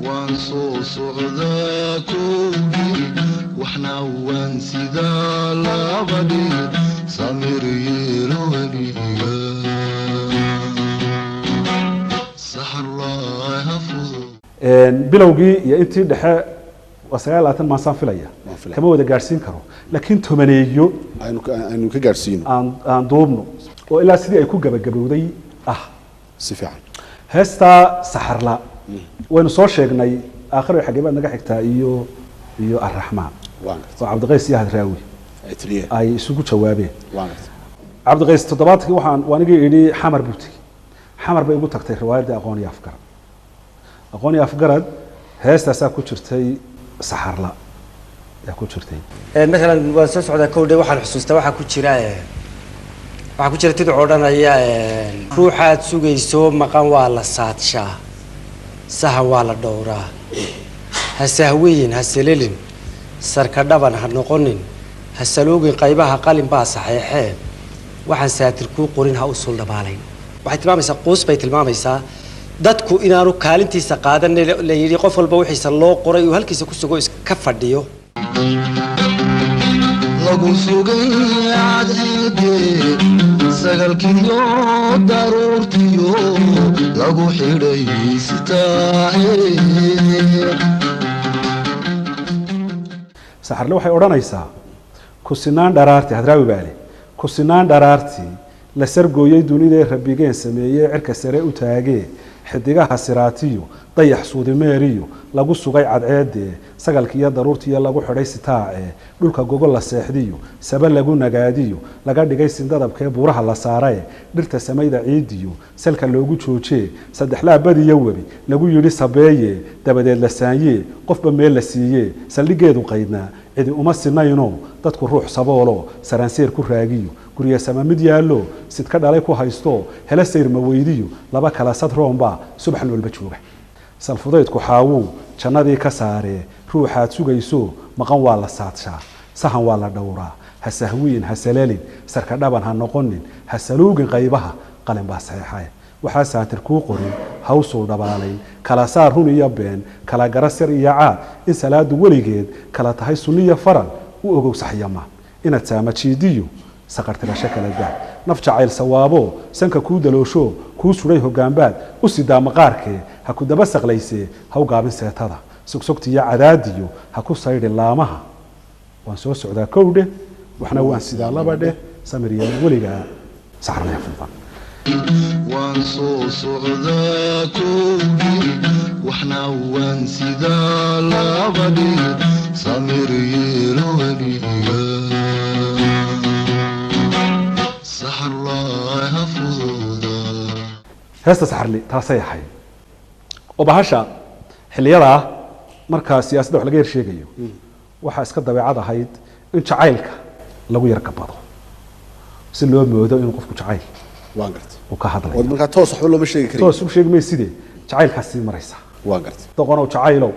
وانصوص عذاكوبي واحنا وانسدا لابدي سامري الوليا سحر الله يحفظ bilowgii iyo intii dhexe waa 29 maasaan filaya kama wada gaarsiin karo laakiin tobaneeyo aynu ka gaarsiino aan duubno oo ilaa sidii ay ku gabagabowday si fiican heesta saxarla waynu soo sheegnay aakhir xageeba naga xigtaa iyo arraxmaan oo cabdiqays iyo hadraawi ay isugu jawaabeen cabdiqays toddobaadkii waxaan waanigii idhi xamar buuti xamar bay ugu tagtay riwaayadda aqoon iyo afgarad aqoon iyo afgarad heestaasaa ku jirtay saxarla yaa ku jirtay مثلا waan soo socdaa kowdhe waxaan xusuustaa waxaa ku jira tidco odhanaya ruuxaad sugayso maqan waa la saadshaa sahan waa la dhowraa ha sahweyin ha selelin sarka dhaban ha noqonin ha saloogin qaybaha qalin baa saxeexee waxaan saatir kuu qorin ha u sul dhabaalayn waxay tilmaamaysaa quus bay tilmaamaysaa dadku inaanu kaalintiisa qaadan la yidhi qof walba wixiisa loo qoray uu halkiisa ku sugo iska fadhiyo lagu sugay cadceedee sagalkiyo daruurtiyo lagu xidhay sitaahe saxarle waxay odhanaysaa kusinaan dharaartii hadraawi baale kusinaan dharaartii la sargooyay dunidee rabbigeen sameeyey cirka sare u taagee xidigaha siraatiyo dayax suudimeeriyo lagu sugay cadceedee sagalkiiyo daruurtiiyo lagu xidhay sitaacee dhulka gogol la seexdiyo saba lagu nagaadiyo laga dhigay sindadabkee buuraha la saarae dhirta samayda ciidiyo salka loogu joojee saddexlaa badiyo webi lagu yidhi sabeeye dabadeed la saanyee qofba meel la siiyee saldhigeedu qaydnaa cidi uma sinayno dadku ruux saboolo saranseer ku raagiyo guriga sama mid yaallo sidka dhalay ku haysto hela sayr ma weydiyo laba kala sad roomba subaxan walba jooga salfudaydku xaawuu jannadii ka saaree ruuxaad sugayso maqan waa la saadshaa sahan waa la dhowraa ha sahwiin ha salalin sarka dhaban ha noqonin ha saluugin qaybaha qalin baa saxeexay waxaa saatir kuu qorin hawsuu dhabaalayn kala saar run iyo been kala gara sir iyo caad in salaadu weligeed kala tahay sunniya faral u ogow saxyama inaad saama jiidiyo saqartirasho kala daa naf jacayl sawaabo sanka kuu daloosho kuu suray hoggaanbaad u sidaa maqaarkee ha ku daba saqlaysee ha u gaabin seetada sogsogtiyo cadaadiyo ha ku saydhin laamaha waan soo socdaa kowdhe waxna waan sidaa laba dheh samiriya weligaa saxarlaya fulban waan soo socdaa kowdhe waxna waan sidaa laba dheh samiriya weligaa heesta saxarli taasay ahayd oo bahasha xilliyadaa markaa siyaasadda wax laga yar sheegayo waxaa iska dabeecad ahayd in jacaylka lagu yar gabado si loo moodo inuu qofku jacayl waan gartay uu ka hadlayo markaa toos waxba looma sheegi karin toos u sheegi may sidee jacaylkaas sii maraysa waan gartay doqonow jacaylow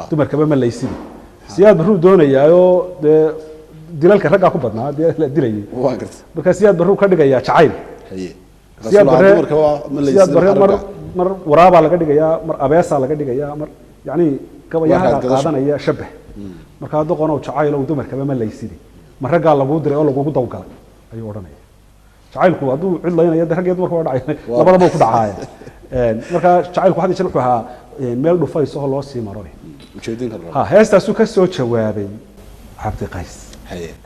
dumarkaba ma laysidi siyaad baruu doonayaayoo dee dilalka raggaa ku badnaa dee la dilayay waan gartay markaa siyaad baruu ka dhigayaa jacayl haye siyaad bare mar waraabaa laga dhigayaa mar abeesaa laga dhigayaa mar yani gabayaha qaadanaya shabah markaa doqonow jacaylow dumarkaba ma laysidi ma raggaa laguu diray oo lagugu dawgalay ayuu odhanaya jacaylku hadduu cid laynaya de rag iyo dumarka waa dhacay labadaba ku dhacaaya markaa jacaylku had jeer wuxuu ahaa meel dhufayso oo loo sii maro ha heestaasuu ka soo jawaabay cabdiqays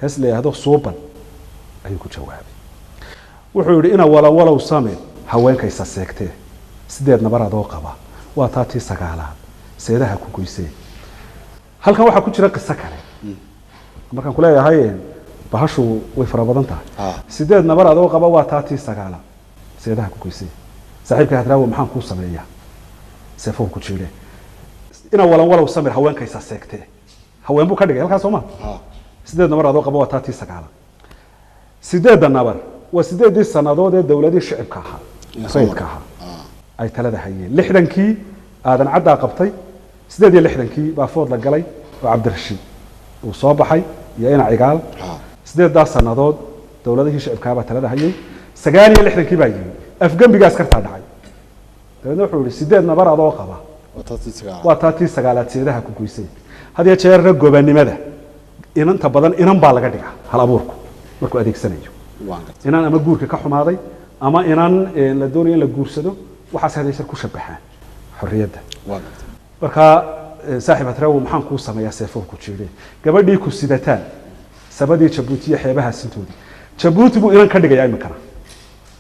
hees la yidhaahdo suuban ayuu ku jawaabay wuxuu yidhi ina walawalow same haweenkaysa seegtee 8 nabar adoo qaba waa taatii 9aad seedaha ku goysee halkan waxaa ku jira qiso kale markaan ku leeyahay bahashu way fara badan tahay 8 nabar adoo qaba waa taatii 9aad seedaha ku goysee saaxiibka hadraawo maxaan kuu sameeyaa seefo ku jiray ina walawalow same haweenkaysa seegtee haween buu ka dhigay halkaas Soomaa 8 nabar adoo qaba waa taatii 9aad 8 nabar waa 8 sanadood ee dawladii shicibka ahaa sayidka ahaa ay talada hayeen 60kii aadan cadda qabtay 68kii baa food la galay oo Cabdirashiid uu soo baxay iyo ina cigaal 8 sanadood dawladii shicibka baa talada hayay 69kii baa yimid afgambigaas ka dhacay dadna wuxuu yiri 8 nabar adoo qaba waa taatii sagaalaad seedaha ku goysay hadiya jeerna gobanimada inanta badan inan baa laga dhigaa hal abuurku markuu adeegsanayo inan ama guurka ka xumaaday ama inan la doonayo in la guursado waxaas hadaysan ku shabaxaan xorriyadda marka saaxiib hadraawi maxaan kuu sameeyaa seefoon ku jiray gabadhii ku sidataan sabadii Jabuuti iyo xeebaha sintoodii Jabuuti buu inan ka dhigayaa imikana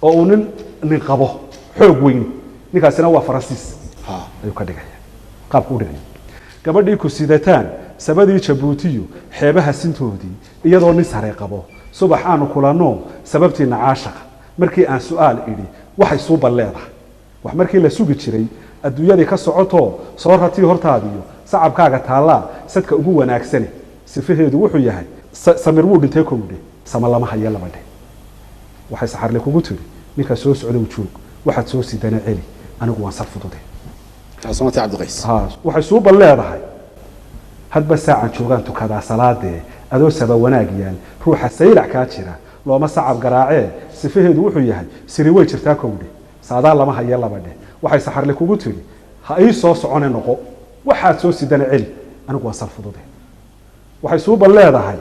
oo uu nin qabo xoog weyn ninkaasina waa Faransiis ayuu ka dhigayaa qaabku u dhigay gabadhii ku sidataan sabadii Jabuuti iyo xeebaha sintoodii iyadoo nin sare qabo subax aanu kulano sababtiina caashaqa markii aan su'aal idhi waxay soo balleedahay wax markii la sugi jiray adduunyadii ka socoto soo ratii hortaadiyo sacabkaaga taala sadka ugu wanaagsan sifaheedu wuxuu yahay samir wuu dhintay koowde sama lama haya laba dhe waxay saxarle kugu tiri ninka soo socda u joog waxaad soo sidana celi anigu waan sarfudude عصمتي عبد القيس waxay soo balleedahay hadba saacan joogaan tukada salaade adoo saba wanaagiyaan ruuxa saylac ka jira looma sacab garaacee sifaheedu wuxuu yahay siri way jirtaa koowde saada lama haya laba dhe waxay saxarle kugu tiri ha ii soo socone noqo waxaad soo sidana celi anigu waan sarfudude waxay soo balleedahay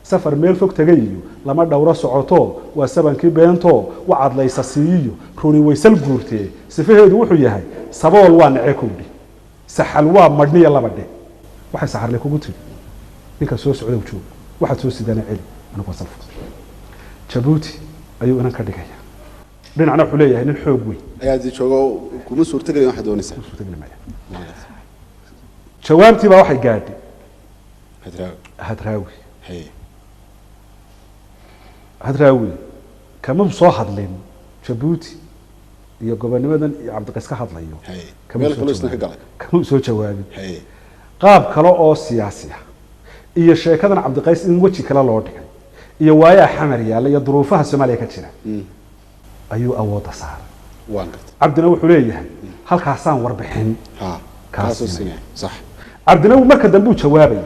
safar meel fog tagay iyo lama dhawro socoto waa sabankii beento wacad laysa siiyo runi waysal guurtee sifaheedu wuxuu yahay sabool waa nacee koowdi saxal waa madniya laba dhe waxay saxarle kugu tiri ninka soo socda joog waxaad soo sidana celi anigu waan sarfudude Jabuuti ayuu inan ka dhigaya dhinacna wuxuu leeyahay nin xoog weyn ayaa joogo kuma suurtagelin waxa doonaysa jawaabtii baa waxay gaadhay hadraawi hadraawi kama soo hadlin Jabuuti iyo gobonnimadan iyo Cabdiqays ka hadlayo kama soo jawaabin qaab kale oo siyaasi ah iyo sheekadan Cabdiqays in waji kale loo dhigay iyo waayaa xamar yaala iyo duruufaha Soomaaliya ka jira ayuu awooda saaray cabdina wuxuu leeyahay halkaasaan warbixin kaasina صح cabdina marka dambe uu jawaabay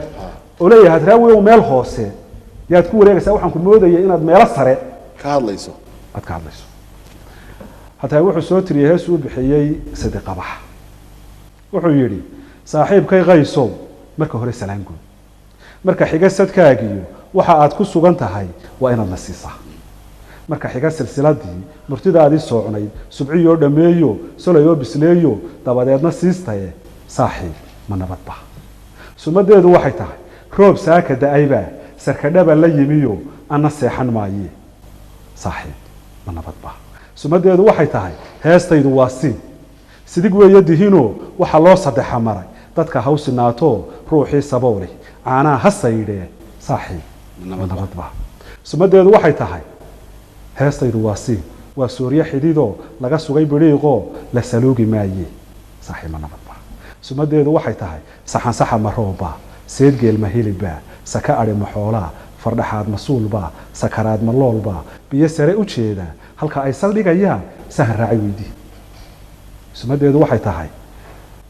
oo leeyahay hadraawi oo meel hoose yaad ku wareegaysaa waxaan ku moodayay inaad meel sare ka hadlayso hataa wuxuu soo tiriyay hees uu bixiyay Sadiq Qabax wuxuu yiri saaxiibkay qayso marka hore salaam guud marka xiga sadkaagiyo waxa aad ku sugan tahay waa inaad nasiisaa marka xiga silsiladii murtidaadii soocnay subciyo dhameeyo solayo bisleeyo dabadeedna siistaye saaxiib ma nabadba sumadeedu waxay tahay roob saaka daayba sarkadhaba la yimiyo ana seexan maaye saaxiib ma nabadba sumadeedu waxay tahay heestaydu waa sidig weeye dihino waxa loo sadexa maray dadka hawsinaato ruuxii saboole caanaha hasaydhe saaxiib ma nabadba sumadeedu waxay tahay heestaydu waa Suuriya xidido laga sugay bariiqo la saloogi maaye saaxiib ma nabadba sumadeedu waxay tahay saxan saxa marooba seed geel ma hiliba saka ari ma xoolaa fardhaxaad masuulba sakaraad ma loolba biyo sare u jeeda halka ay saldhigayaan sahan raaci weydii sumadeedu waxay tahay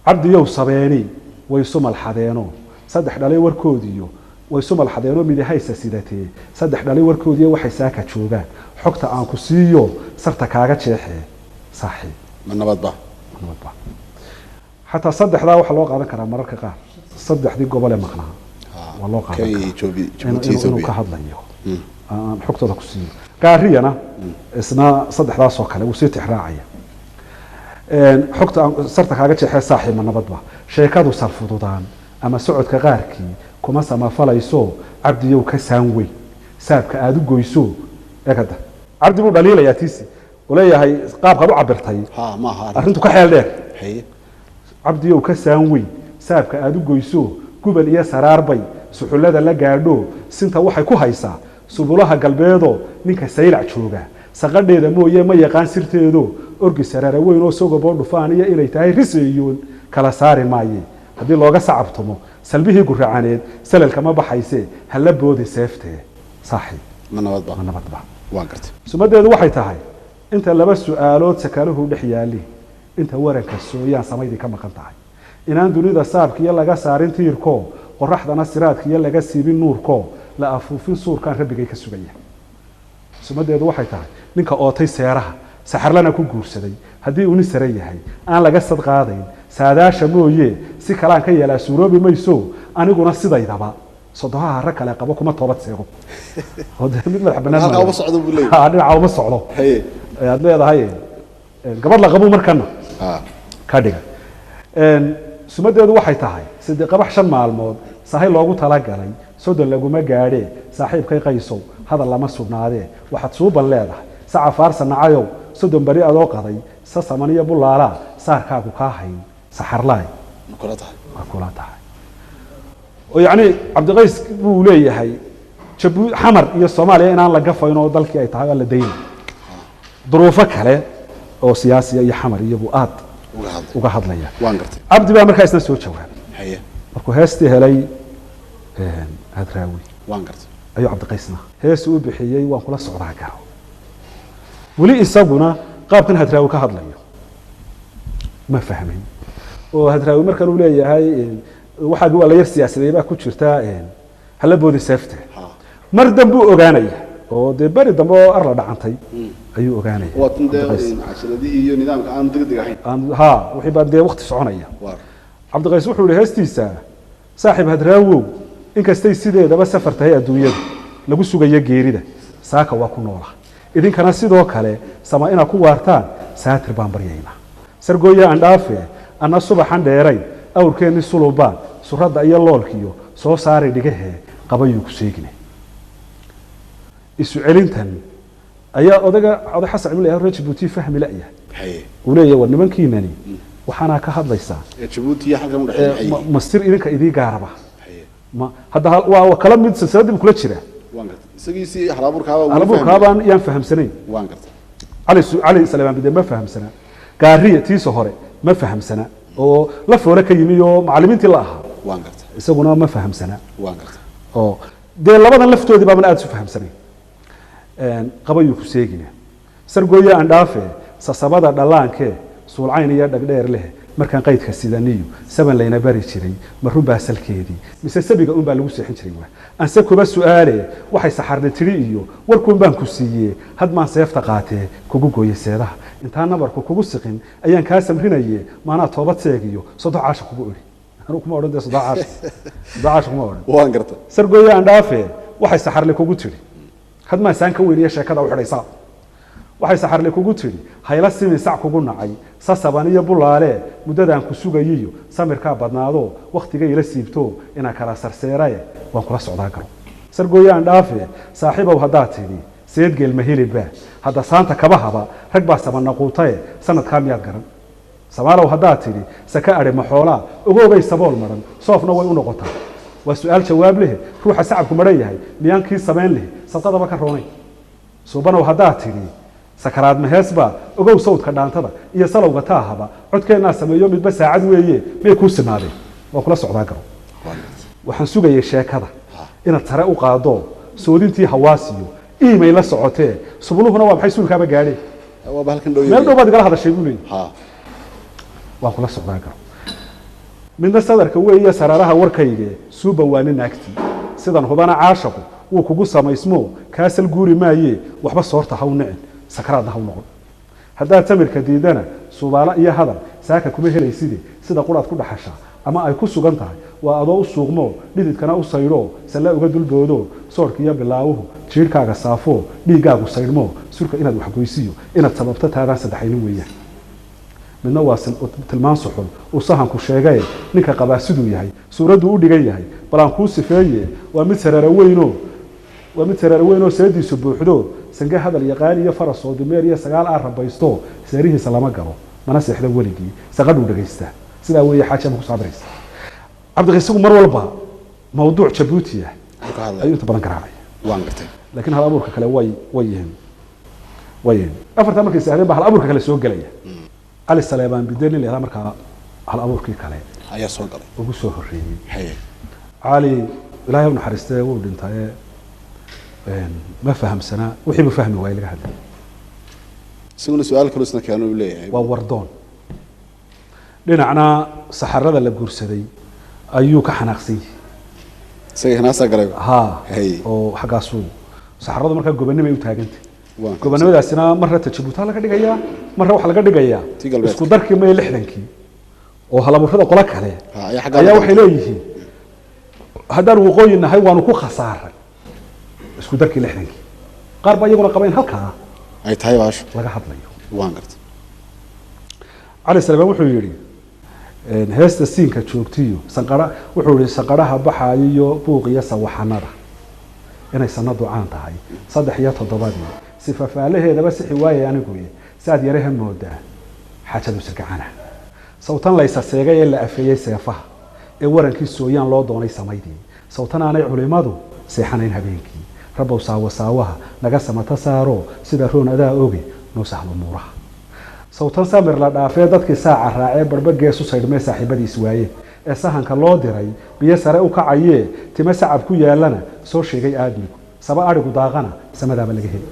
cabdiyow sabeeni way sumal xadeeno saddex dhalay warkoodiyo way sumal xadeeno midahaysa sidatee saddex dhalay warkoodiyo waxay saaka joogaan xogta aan ku siiyo sarta kaaga jeexee saaxiib ma nabadba حتى صدح ذا وحلو قاعد كلام مرة كقار صدح ذي قبل مقنعة والله قاعد كي جوبي إنه كهذا ليه حكت هذا كسي قاري أنا إسنا صدح ذا صقله وسيت إحراعية حكت صرت حاجة شيء صاحي من نبضه شيء كذا صار فضودان أما سعود كغاركي كما سما فلا يسوع عبد يو كسانوي ساب كأدو جويسو هكذا عبد مو دليل يا تيسي ولا هي قاب قالوا عبرتي ما هذا أنتوا كحيل ده هي عبد يو كسانوي ساب كأدو جويسو قبل يا سراربي سحول هذا لا جاردو سنتا وحي كوهيسا سبولها قلبيدو نيك سيلع شوجا سقديدا mooyee ma yaqaan sirteedo orgi sarara weyn oo soo gabadhu faaniya inay tahay riseeyoon kala saari maaye hadii looga sacabtamo salbihii guraacaneed salalka ma baxayse hal boodi seeftee saaxiib ma nabadba waan gartay sumadeedu waxay tahay inta laba su'aalood sakaluhu dhixyaali inta waranka sooyaan sameeyay ka maqan tahay inaan dunida saabkiya laga saarin tiirko qoraxdana siraadkiya laga siibin nuurko la afuufin suurkan rabbigay ka sugaya sumadeedu waxay tahay ninka ootay seeraha saxarlana ku guursaday hadii uu ni sare yahay aan laga sad qaadayn saadaasha mooye si kalaan ka yeelaa suuroobi mayso aniguna sidaydaba sodohaha rag kale qabo kuma toobad seego oo mid madax banaan halka uma socdo buu leeyahay dhinaca uma socdo haye aad leedahay gabadh la qabo markana ka dhiga sumadeedu waxay tahay sidii qabax 5 maalmood sahay loogu talagalay soddon laguma gaadhe saaxiibkay qaysow hadal lama sugnaadee waxaad suuban leedahay saca faarsa nacayow soddon bari adoo qaday sasamaniya bulaala saarkaagu kaa hayn saxarlaay kula tahay oo yacni cabdiqays buu leeyahay xamar iyo soomaaliya inaan la gafayn oo dalkii ay tahay la dayna duruufo kale oo siyaasiya iyo xamar iyagu aad uga hadlaya waan gartay cabdi baa markaa isna soo jawaabay haye markuu heestii helay hadraawi waan gartay ayuu cabdiqaysna hees uu bixiyey waan kula socdaa garo weli isaguna qaabkan hadraawi ka hadlayo ma fahmin oo hadraawi markan uu leeyahay waxaad waa la yar siyaasadeey baa ku jirta hala boodi seefte mar dambe uu ogaanaya oo de bari dambe oo arla dhacantay ayuu ogaanaya waa tan de casharadii iyo nidaamka aan degdeg ahayn ha wixii baa dee waqti soconaya cabdiqays wuxuu yidhi heestiisa saaxiib hadraawow inkastay sideedaba safar tahay adduunyada lagu sugayo geerida saaka waa ku noola idinkana sidoo kale sama inaad ku waartaan saatir baan baryaynaa sargooya aan dhaafe anna subaxan dheerayn awrkeenni sulubaan suradda iyo loolkiyo soo saaray dhigahee qabayuu ku seegine isu celintan ayaa oday xasan ibn reer Djibouti fahmi la'yahay uu leeyahay war nimankiinani waxaana ka hadlaysaa Djibouti halka u dhaxeeyay mastir idinka idii gaaraba ma hadda waa kala mid silsiladii kula jira waan gartay isagiisi halaburkaaba yaan fahamsanayn waan gartay cali salaam bidee ma fahamsana gaariya tiisa hore ma fahamsana oo la foole ka yimi oo macallimiintii la ahaa waan gartay isaguna ma fahamsana waan gartay oo dee labadan laftoodii baa aad isu fahamsanayn qabayuu ku seegina sargooya aan dhaafe sasabada dhallaankee suulcayn iyo dhagdheer leh markaan qaydka sidaniyo saban layna bari jiray marun baa salkeedii mise sabiga un baa lagu seexin jiray waa anse kuba su'aale waxay saxarna tiri iyo warkuun baan ku siiyey had maan seefta qaatee kugu gooyay seedaha intaan nabarku kugu siqin ayaan kaa samrinaye maanaa toobad seegiyo sodox caasha kugu idhi anuu kuma odhan dee sodox caasha kuma odhan waan gartay sargooya aan dhaafe waxay saxarle kugu tiri had maan saan ka weyniye sheekada u xidhaysaa waxay saxarle kugu tiri hayla simin sac kugu nacay sasaban iyo bulaale muddadaan ku sugayiyo samirkaa badnaado wakhtiga ila siibto inaan kala sarseeraye waan kula socdaa garo sargooya aan dhaafe saaxiibow haddaad tidhi seedgeel ma helibba hadda saanta kaba haba rag baa sabanaquutaye sanadkaa miyaad garan samaalow haddaad tidhi saka adhe maxoolaa ogoogay sabool maran soofna way u noqotaa waa su'aal jawaab leh ruuxa sacabku maran yahay miyaan kii samayn leh sadqadaba ka roonayn suubanow haddaad tidhi sakaraad maheesba ogow sawdka dhaantada iyo salowga taahaba codkeennaa sameeyo midba saacad weeye may kuu sinaadeen waa kula socdaa garo waxaan sugayay sheekada inaad sare u qaado soodintii hawaasiyo iimay la socotee subluhuna waa maxay suulkaaba gaadheen meel dhow baad igala hadashay buu leeyahay waan kula socdaa garo midna sadarka weeye saraaraha warkayge suuban waa nin naagtii sidan hubana caashaqu wuu kugu samaysmo kaasal guuri maaye waxba soorta haw nicin sakaraadna haw noqon haddaad samirka diidana suubaala iyo hadal saaka kuma helayside sida quraad ku dhaxashaa ama ay ku sugan tahay waa adoo u suuqmo dhididkana u saydho salle uga dulboodo soorka iyo bilaawuhu jiirhkaaga saafo dhiiggaagu saydhmo surka inaad waxgoysiyo inaad sababto taadaan saddexaynin weeyaan midna waa tilmaan suxul uu sahanku sheegaye ninka qabaa siduu yahay suuraddu u dhigan yahay balaan kuu sifeeye waa mid saraara weyn oo seediisu buuxdo sange hadal yaqaan iyo faras oo dumeer iyo sagaal aan rabaysto seerihiisa lama galo mana seexdo weligii saqadhuu dhagaystaa sidaa weeye xaaji ama ku saadiraysa cabdiqays isagu mar walba mawduuc Djibouti ah ayuu inta badan garaacaya waan gartay laakiin hal abuurka kale way yihiin afarta markay saahdeen baa hal abuurka kale soo gelaya cali saleebaan bideen leeyahay markaa hal abuurkii kale ayaa soo galay ugu soo horeeyay cali ilaahay u naxariistay wuu dhintay ma fahamsana wixii ma fahmi waayay laga hadlay isaguna su'aal kale isna kaanu leeyahay waa wardoon dhinacna saxarada la guursaday ayuu ka xanaaqsan yahay isaga hanaasa galay ha oo xagaasu saxaradu markaa gobonimo ay u taagantay gobanimadaasina marna Djibouti laga dhigayaa marna waxa laga dhigayaa isku darkii may 60kii oo halaburrada qolo kale ayaa xagga ayaa waxay leeyihiin haddaan waqooyi nahay waanu ku khasaaray isku darkii lixdankii qaar baa iyaguna qaba in halkaa ay tahay baasho laga hadlayo waan gartay cali salmaan wuxuu yidhi heesta siinka joogtiyo sanqara wuxuu yidhi sanqaraha baxaayo iyo buuq iyo sawaxanada inay sanadu caan tahay 3 iyo 7 si fafaalaheedaba sixi waayay aniguye saad yaraha moodaa xaajadu sirgacana sawtan laysa seegay ee la afeeyay seefaha ee warankii sooyaan loo doonay samaydii sawtan aanay culimadu seexanayn habeenkii rabow saawaha naga samata saaro sida roon adaa oge noo sahlo muuraha sawtan samir la dhaafay dadkii saaca raacay barba geesu saydhmay saaxiibadiis waaye ee sahanka loo diray biyo sare u kacayee tima sacab ku yaalana soo sheegay aadmigu saba arigu daaqana samadaaba laga heli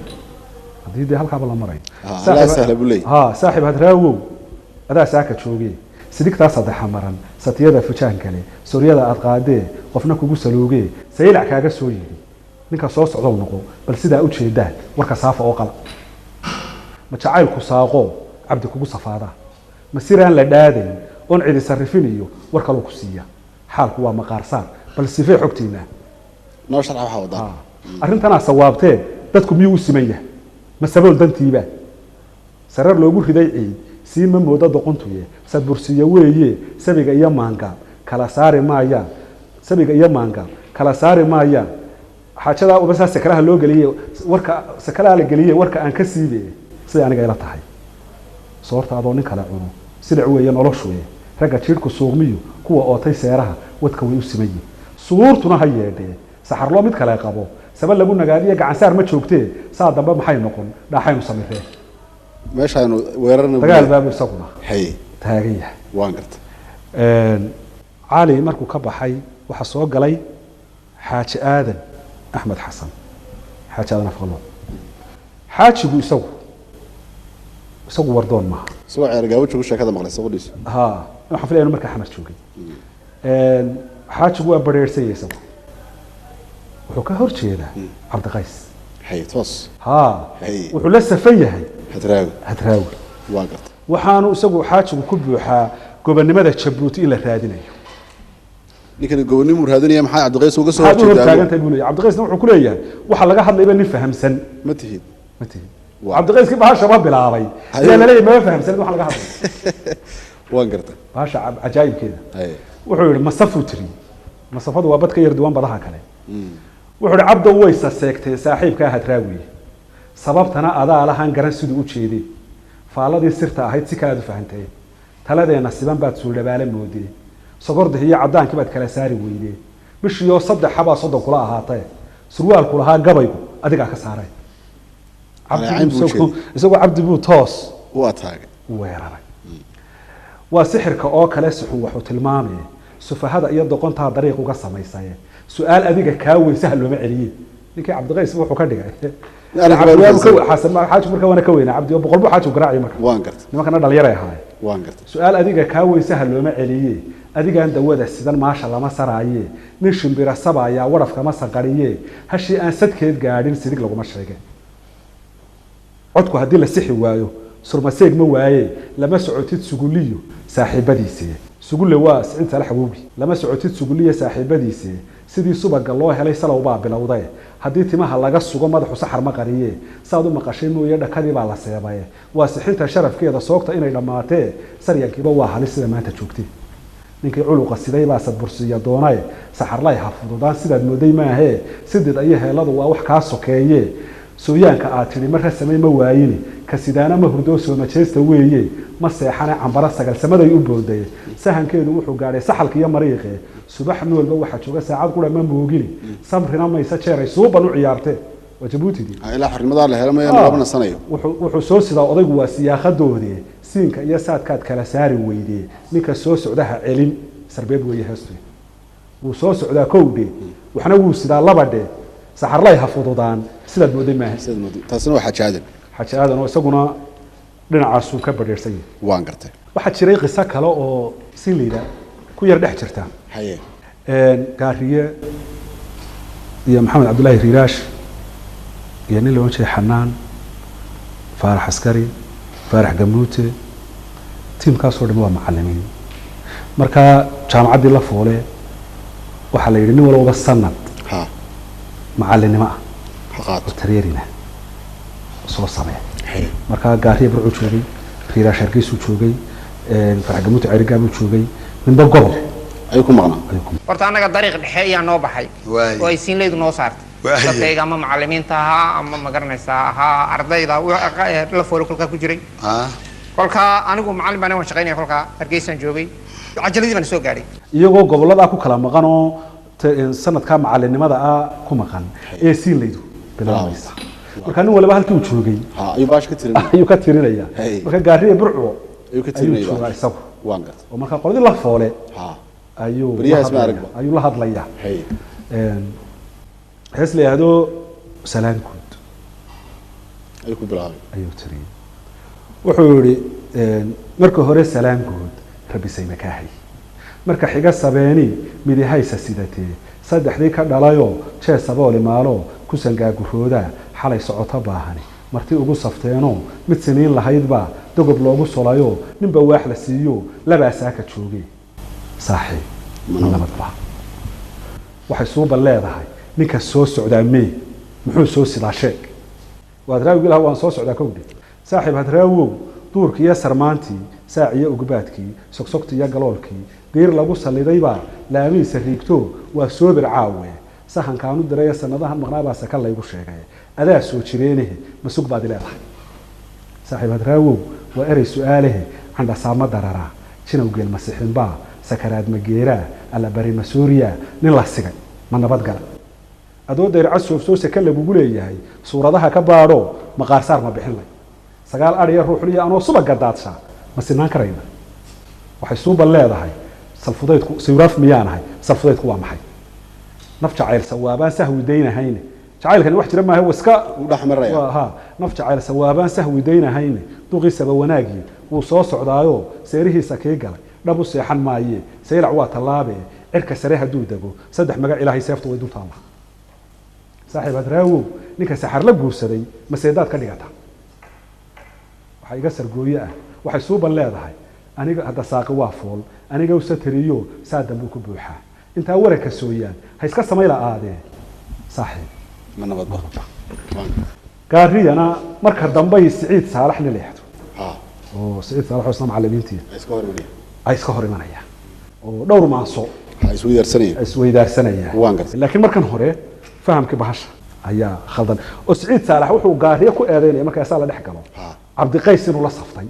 hadii halkaaba la maray saaxiib hadraawow adaa saaka joogee sidigtaa saddexa maran satiyada fujaan kale suuryada aad qaadee qofna kugu saluugee saylac kaaga soo yidhi ninka soo socdow noqo bal sidaa u jeedaan warka saafa oo qala ma jacaylku saaqo cabdi kugu safaada ma siraan la dhaadayn oon cidi sarrifin iyo war kaloo ku siiya xaalku waa maqaarsaar bal sifee xogtiina noo sharxa waxa wadaa arrintanaa sawaabtee dadku miyuu u siman yahay ma sabool dantiiba sarar loogu riday ciid sii ma moodo doqontuye sadbursiyo weeye sabiga iyo maanga kala saari maayaan sabiga iyo maanga kala saari maayaan xaajada ubasa sakaraha loo galiyay warka sakaraha la galiyay warka aan ka siibay sida aniga ila tahay soorta adoo nin kala cuno sida weeye noloshuye raga jiirku suuqmiyo kuwa ootay seeraha wadka way u simayeen suurtuna ha yeedhee saxar loo mid kale qabo sabab lagu nagaadiyo gacan saar ma joogtee saa dambe maxay noqon dhaaxaynu samireen meeshaanu weerarna dagaal baa isaguna hay taagan yahay waan gartay cali markuu ka baxay waxa soo galay xaaji aadan axmed xasan xaaji aadan afqalo xaajigu isagu wardoon maaha soo ceergaawo joogo sheekada maqlay sabadiis ha waxaan filayaa markaa xamar joogay xaajigu waa bareersay isagu wuxuu ka hor jeedaa cabdiqays hay toos ha wuxuu la safan yahay hadraawi waa gartay waxaanu isagu xaajigu ku buuxaa gobonimada Jabuuti in la raadinayo ninkan gobonimo raadinaya maxay cabdiqays uga soo horjeedaa cabdiqaysna wuxuu ku leeyahay waxa laga hadlayba nin fahamsan ma tihid cabdiqays ki bahasha ma bilaabay ila la leeyahay ma fahamsan waxa laga hadlay waan gartay bahasha ajaayibkeeda wuxuu yiri masafu tiri masafadu waa badka yar duwan badaha kale wuxuu yiri cabdo way saseegtay saaxiibka hadraawi sababtana adaa lahan garan sidoo u jeeday faaladii sirta ahayd si kaad u fahantay taladeena siban baad soo dhabaale moodee sogorda iyo cadaankii baad kala saari weydee bishiyo 3 xaba 30 kula ahaatay surwaalku lahaa gabaygu adiga ka saaray isagoo cabdi buu toos u ataagay weeraray waa sixirka oo kale suxu wuxuu tilmaamay sufahada iyo doqonta dariiq uga samaysay su'aal adiga ka weysaha looma celiyay ninkii cabdiqays wuxuu ka dhigay حسن ما حاج مركا وانا كوينا عبدي بقول بو حاج قراعي مركا وان قرت نما كنا دليره هاي وان قرت سؤال اديغا كاوي سهل لوما عليه اديغا ان دawada sidan ma sha lama saraaye nin shimbira sabaya warafka ma sanqariye hashi aan sadkeed gaadhin sidig lagu ma sheegay codku hadii la sixi waayo surmaseeg ma waaye lama socotid suguliyo saaxiibadiisa sugulle waa inta la xabuubi lama socotid suguliyo saaxiibadiisa sidii subaga loo helay salow baa bilowday hadii timaha laga sugo madaxu saxar ma qariye saad u maqashay mooyee dhakadii baa la seebay waa sixinta sharafkeeda soogta inay dhamaatee saryankiiba waa halis sida maanta joogtay ninkii culuqa siday baa sadbursiya doonay saxar lay hafududaan sidaad mooday maahe sidid ay heeladu waa wax ka sokeeye sooyaanka aad tiri marka samay ma waayini ka sidaana ma hurdo soo majeesta weeye ma seexana cambara sagal samaday u booday sahankeedu wuxuu gaaray saxalka iyo mariiqe subax noolba waxa jooga saacad qura ma moogini samrina ma isa jeeray suuban u ciyaartay wajabuuti ila xarrimada la helmay labana sanayo wuxuu soo sidaa odaygu waa siyaaqadoodii siinka iyo saadkaad kala saari weydee ninka soo socdaha celin sarbeeb weeye heestu wuu soo socdaa kowdhe waxna wuu sidaa labadhe saxar lay hafududaan sidaad mooday maaha taasina waa xajaadan oo isaguna dhinacaas uu ka badheersan yahay waan gartay waxa jiray qiso kale oo si liida ku yar dhex jirta haye gaariye iyo maxamed cabdullaahi riiraash iyo nin loo jeeday xanaan faarax askari faarax gamuute tiimkaasoo dhan waa macallimiin markaa jaamacaddii la foole waxaa la yidhi nin walba sanad ha macalinimo ah haqaad oo tareerina soo samee hay markaa gaariya burcu joogay riiraash hargeysuu joogay farxagamuuta cerigaabuu joogay midba gobol ay ku maqnaa ayuu ku horta annaga dariiq dhexe ayaa noo baxay Waay. oo ay siinleydu noo saartay Waay. dadkayga ama macalimiinta ahaa ama magaranaysaa ahaa ardayda la foolo kolkaa ku jiray ha kolkaa anigu macallin baan waan shaqaynaya kolkaa hargeysaan joogay cajaladii baan soo gaadhay iyagoo gobolladaa ku kala maqan oo sanadkaa macalinimada ah ku maqan ee siinlaydu bilaabaysa markaa nin waliba halkii uu joogay ha ayuu baash ka tirinaya ayuu ka tirinaya Hey. marka gaariya burco ayuu ka ayuu tirinaya joogaa isagu waan gartay oo markaa qoladii la foole ha ayuu Beriyahaas la ma hadlaya- aragba. ayuu la hadlaya hay hees la yidhaahdo salaan guud ayuu ku bilaabay ayuu tiriyey wuxuu yihi marka hore salaan guud rabbi sayna kaa hay marka xiga sabeeni midi haysa sidatee saddexdii ka dhalayoo jee sabooli maalo ku sangaaguroodaa xalay socoto baahani marti ugu safteenoo mid siniin lahaydbaa dogob loogu solayo ninba waax la siiyo labaasaaka joogee saaxiib ma nabadba waxay suuban leedahay ninka soo socdaa mee muxuu soo sidaa sheeg waad raawigi laha waan soo socdaa kowdhe saaxiib hadraawow duurkii iyo sarmaantii saaciyo ugbaadkii sogsogtii iyo galoolkii diir lagu sallidaybaa laamihiisa riigto waa soobir caawe sahankaanu diraya sanadahan maqnaabaa saka laygu sheegay adaa soo jireenehe masug baad leedahay saaxiib hadraawow waa erey su-aalehe candhasaama darara jinow geel masixinbaa sakaraad mageeraa allabari masuuriya nin la sigay ma nabadgala adoo dayr casooftoo saka lagugu leeyahay suuradaha ka baadho maqaarsaar ma bixin lay 9 adhiya ruuxliya anoo subaga daadsha ma sinaan karayna waxay suuban leedahay salfudaydku sawiraaf miyaanahay salfudaydku waa maxay naf jacayl sawaabaan sahwi daynahayne jacaylkani wax jira maaha waska u dhaxmaraya ha naf jacayl sawaabaan sahwi daynahayne duqiisaba wanaagii wuu soo socdaayo seerihiisa kii galay dhab u seexan maaye saylac waa tallaabe cirka sare hadduu dego saddex magac ilaahay seeftu way dul taallaa saaxiib hadraawow ninka saxar la guursaday maseedaad ka dhigata waxaa iga sargooye ah waxay suuban leedahay aniga hadda saaqi waa fool aniga u satariyo saa dambuu ku buuxaa intaa wararka sooyaan ha iska samayla aadee saaxiib ma nabadba gaariyana marka dambay siciid saalax la leexdo ha oo siciid saalax oo isna macallimiintii iska hormariya ay iska hor imanayaan oo dhowr maanso ha isu yarsanaya ay isweydaarsanayaan waan gartay laakiin markan hore fahamkii bahasha ayaa khaldan oo siciid saalax wuxuu gaariye ku eedeynaya markaasaa la dhex galo ha cabdiqays inuu la saftay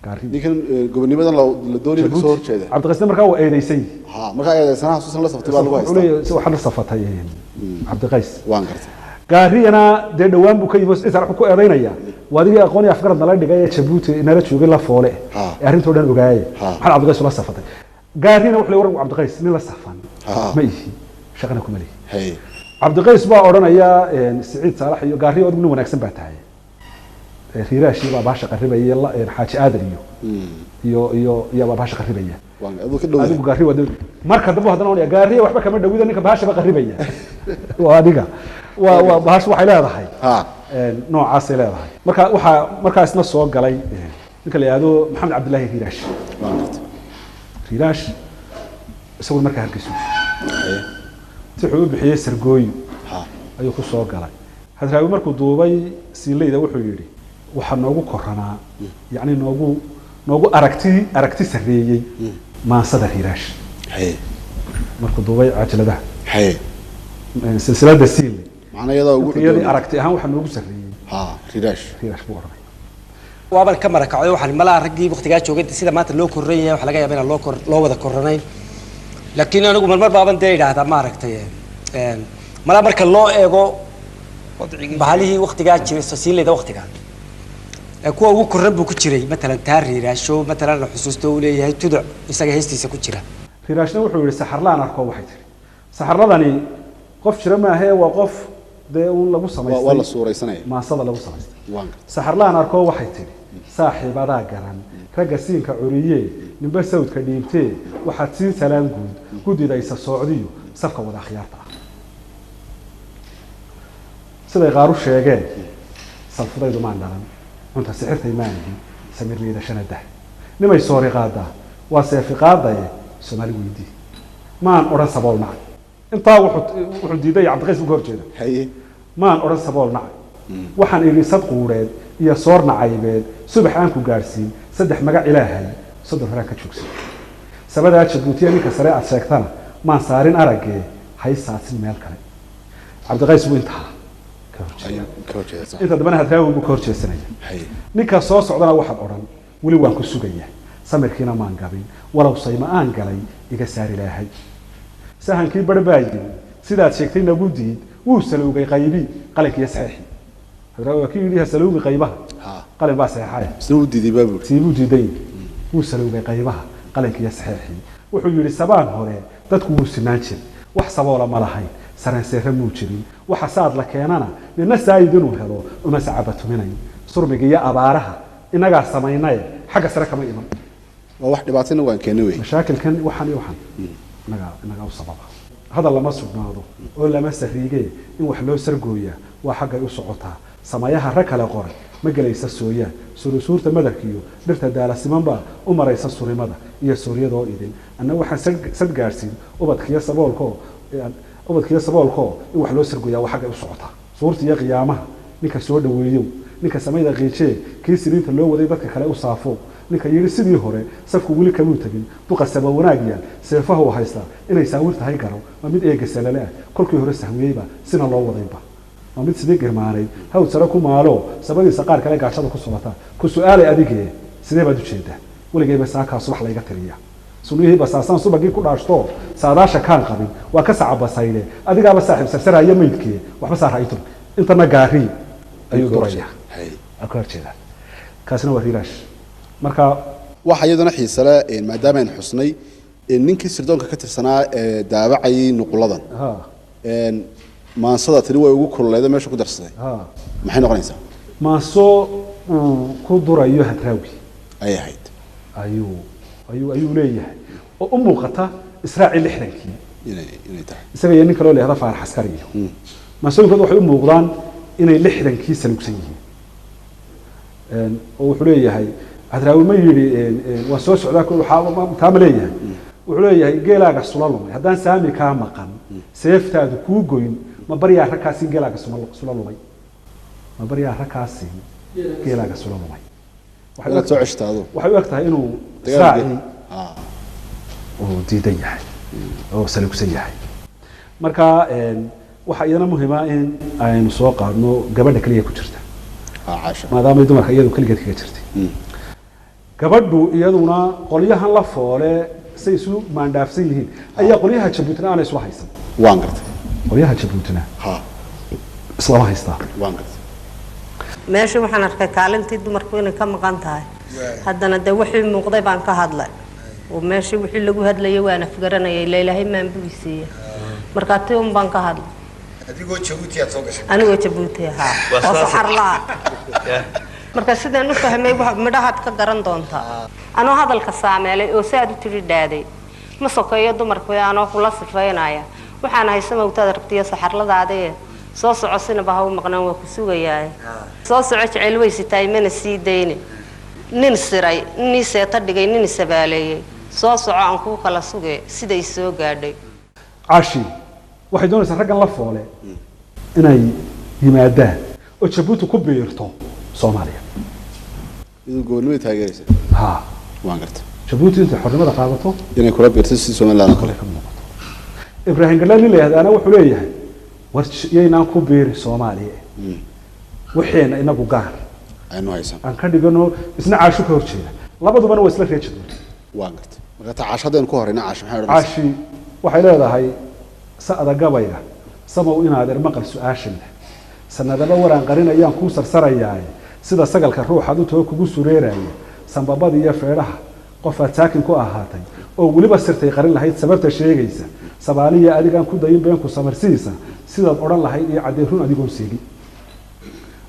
gaariye ninkan gobonimadan la doonaya ka soo horjeeda cabdiqaysna markaa waa eedeysay ha markaa eedeysanaha suusan la saftay baa lagu wuxuu haystaa leeyahay si waxaad la safatay cabdiqays waan gartay gaariyana dee dhowaan buu ka yimi siciid saalax wuxuu ku eedeynaya waa adigii aqoon iyo afgarad nala dhigay ee jabuuti nala joogay la foole Ha. ee arrintoo dhan ogaayay Ha. maxaad cabdiqays ula safatay gaariyana wuxuu leeyahay war cabdiqays nin la safan Ha. ma ihi shaqana kuma lihi hay cabdiqays baa odhanaya siciid saalax iyo gaariyo adigu nin wanaagsan baa tahay riiraashii baa baasha qaribaya xaaji aadan iyo baa baasha qaribaya waan aduu ka dhow adigu gaari wada marka dambe haddana odhanaya gaariyo waxba kama dhawida ninka baashaba qaribaya waa adiga waa bahash waxay leedahay ha noocaasay leedahay marka waxaa markaasna soo galay ninka la yidhaahdo maxamed cabdillaahi riiraash waan gartay riiraash isaguna markaa hargeysa hay wuxuu u bixiyey sargooyo ha ayuu ku soo galay hadraawi markuu duubay siinleyda wuxuu yidhi waxaa noogu koranaa yacni noogu aragti sarreeyey maansada riiraash hay markuu duubay cajaladaha hay silsilada siinley macna iyada ugu iyadii aragti ahaan waxaa noogu sarreeyey ha riiraash riiraash buu odhanay waaban ka marakacday waxaan malaha raggii waqtigaa joogay sida maanta loo korran yahay waxa laga yaabaa inaan loo wada korranayn laakiin anigu marmar baaban dee idhaahdaa maaragtay malaa marka loo eego bahalihii waqtigaa jiray sasiileyda waqtigaa kuwa ugu korran buu ku jiray matalan taa riiraasho matalan la xusuusto uu leeyahay tuduc isaga heystiisa ku jira riiraashna wuxuu yihi saxarlaan arkoo waxay tiri saxarladani qof jira maahee waa qof dee uun lagu waa la samaystay suuraysanaya maasada lagu samaystay waan gartay saxarlaan arkoo waxay tiri saaxiibadaa garan ragga siinka curiye ninba sawdka dhiibtee waxaad siin salaan guud guddidaysa soocdiyo safka wada akhyaarta ah siday qaaru sheegeen salfudaydu maan dhalan cunta sixirtay maanihi samir liidashana dah nimay soori qaadaa waa seefi qaadaye soomaali weydii maan odhan sabool nacay intaa wuxuu diiday cabdiqays uga horjeeda haye maan odhan sabool nacay waxaan idhi sad quudheed iyo soor nacaybeed subax aan ku gaadhsiin 3 magac ilaahay 3 horaan ka joogsan sabadaa jabuutiya ninka sare aad sheegtana maan saarin araggee haysaasin meel kale cabdiqays buu intaa ka horjeeda inta dambana hadraawi buu ka horjeesanaya ninka soo socdana waxaad odhan weli waan ku sugaya samirkiina maan gabin walow sayma aan galay iga saari lahay sahankii barbaayin sidaad sheegtay nagu diid wuu salowgay qaybi qalinkiyo saxiixi hadraawi kii yidhi salowgay qaybaha qalin baa saxiixay isna u diiday baabuur siibuu diiday wuu salowgay qaybaha qalinkiyo saxiixi wuxuu yidhi sabaan hore dadku wuu sinaan jiray wax saboola ma lahayn saranseere muu jirin waxa saad la keenana nina saayid inuu helo uma sacabatuminayn surmiga iyo abaaraha inagaa samaynay xagga sare kama iman waa wax dhibaatana waan keenay wey mashaakilkan waxaan iyo waxaan inaga u sababa hadal lama sugnaado oo lama sariigee in wax loo sargooyaa waa xaggay u socotaa samayaha rag kale qoray ma gelaysa sooyaan surusuurta madarkiiyo dhirta daalasimanbaa u maraysa surimada iyo suuryadoo idin anna waxaan sad gaadhsiin ubadkiyo saboolkoo in wax loo sargooyaa waa xaggay u socotaa suurta iyo qiyaamaha ninka soo dhaweeyow ninka samayda qiijee kii siriinta loo waday dadka kale u saafo ninka yidhi sidii hore safku weli kamuu tegin duqa saba wanaag yaal seefaha uu haystaa inay saawir tahay garo waa mid eega salale ah kolkii hore sahwiyeyba sina loo wadayba waa mid sidii girmaanayd hawd sare ku maalo sabadiisa qaar kale gaashada ku subata ku su-aalay adigee sidee baad u jeedaa weligayba saakaa subax layga tiriya sunnihiiba saasaan subagii ku dhaashto saadaasha kaan qabin waa ka sacabasayle adigaaba saaxiib sarsaraya maydkee waxba saar haytur intana gaari ayuu duraya ka horjeedaa kaasina waa riiraash marka waxa iyadana xiisa leh maadaama aan xusnay ninkii sirdoonka ka tirsanaa daabacay nuquladan maansada tiri way ugu kululeeda meesha ku darsaday maxay noqonaysaa maaso ku durayo hadraawi ay ahayd ayuu leeyahay oo u muuqata israaci 60kii inay tahay isaga iyo nin kale oo leeyahay faarax askari maasooyinkooda waxay u muuqdaan inay 60kii salugsan yihiin oo wuxuu leeyahay hadraawi ma yidhi waa soo socdaa taa ma leeyahay wuxuu leeyahay geelaaga sula lumay haddaan saami kaa maqan seeftaadu kuu goyn ma baryaa ragkaasi geelaaga sula lumay ma baryaa ragkaasi geelaaga sula lumay waxay soo ceshtaado waxay u eg tahay inuu israaci uu diidan yahay oo salugsan yahay marka waxaa iyadana muhiima in aynu soo qaadno gabadha keliya ku jirta maadaama dumarka iyadu keligeed kaga jirtay gabadhu iyaduna qolyahan la foole say isu maandhaafsan yihiin ayaa qolyaha jabuutina aanay isla haysan waan gartay qolyaha jabuutina islama haystaa waan gartay meesha waxaan arkay kaalintii dumarku inay ka maqan tahay haddana dee wixii muuqday baan ka hadlay oo meeshii wixii lagu hadlayay waana fikiranayay leelahay maan bugisiiya markaa tii un baan ka hadlay adigoo jabuuti aad soo gashay anigoo jabuuti ahaa oo saxar laa marka sidaan u fahmay midhahaad ka garan doontaa anoo hadalka saameelay oo si aad u tiri dhaaday ma sokeeyo dumarku anoo kula sifaynaya waxaan haysa mawtaad rabtiyo saxarladaadee soo soco sinaba ha u maqnaan waa ku sugayaa soo soco jecel way sitaay mana sii dayne nin siray nin seeta dhigay nin sabaaleeyay soo soco aan ku kala sugay siday soo gaadhay cashi waxay doonaysaa raggan la foole inay yimaadaan oo jabuuti ku biirto Soomaaliya idoo gobolnimo taageeraysa waan gartay jabuuti inta xornimada qaadato inay kula biirto si Soomaaliland kale ka muuqato ibraahim galani leeyahay wuxuu leeyahay warshiyayna ku biiri Soomaaliya waxayna inagu gaar aynu haysan aan ka dhigano isna caashu ka horjeeda labaduba waa isla reer jabuuti waan gartay marka taashadeen ku horeyna caash maxay odhanaysaa caashi waxay leedahay saada gabayga samow inaad maqal su'aashan sanadaba waraan qarinayaan ku sarsarayaa sida sagalka ruuxa u too kugu sureeraya sanbabada iyo feeraha qof aad saakin ku ahaatay oo waliba sirtay qarin lahayd sababta sheegaysa Soomaaliya adigan ku dayin been ku samarsiisa sidaad oran lahayd iyo cadeerun adigoo seegi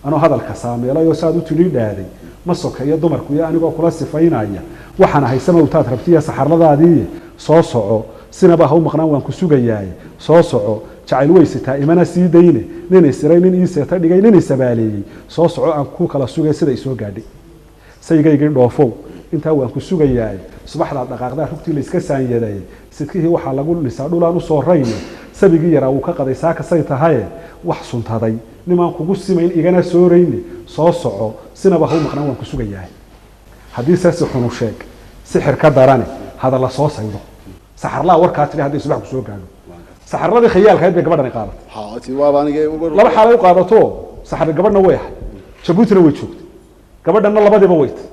anoo hadalka saameelay oo saad u tiri dhaaday ma sokeeyo dumarku iyo anigoo kula sifaynaya waxaan haysan oo taad rabtiya saxarladaadii soo soco sinaba ha u maqnaan waan ku sugayaa soo soco jacayl weysitaa imana sii dayne nin isiray nin ii seeta dhigay nin isabaaleeyay soo soco aan ku kala sugay sida ay soo gaadhay saygayga dhoofo intaa waan ku sugayaa subaxda dhaqaaqda rugtii la iska saanyaday sidkii waxa lagu lisaa dhulaan u soo rayno sabigii yaraa uu ka qaday saaka say tahay wax suntaday niman kugu simayn igana soo reyni soo soco sinaba ha u maqnaan waan ku sugayaa haddii saasi xunu sheeg sixir ka darane hada la soo saydo saxarlaa warkaa tiri haddii subax ku soo gaadho saxarladii khayaalka bay gabadhan qaadatay ها تي وابا أنا جاي laba xaalay u qaadato saxar gabadhna way ahay jabuutina way joogtay gabadhana labadiiba way tahay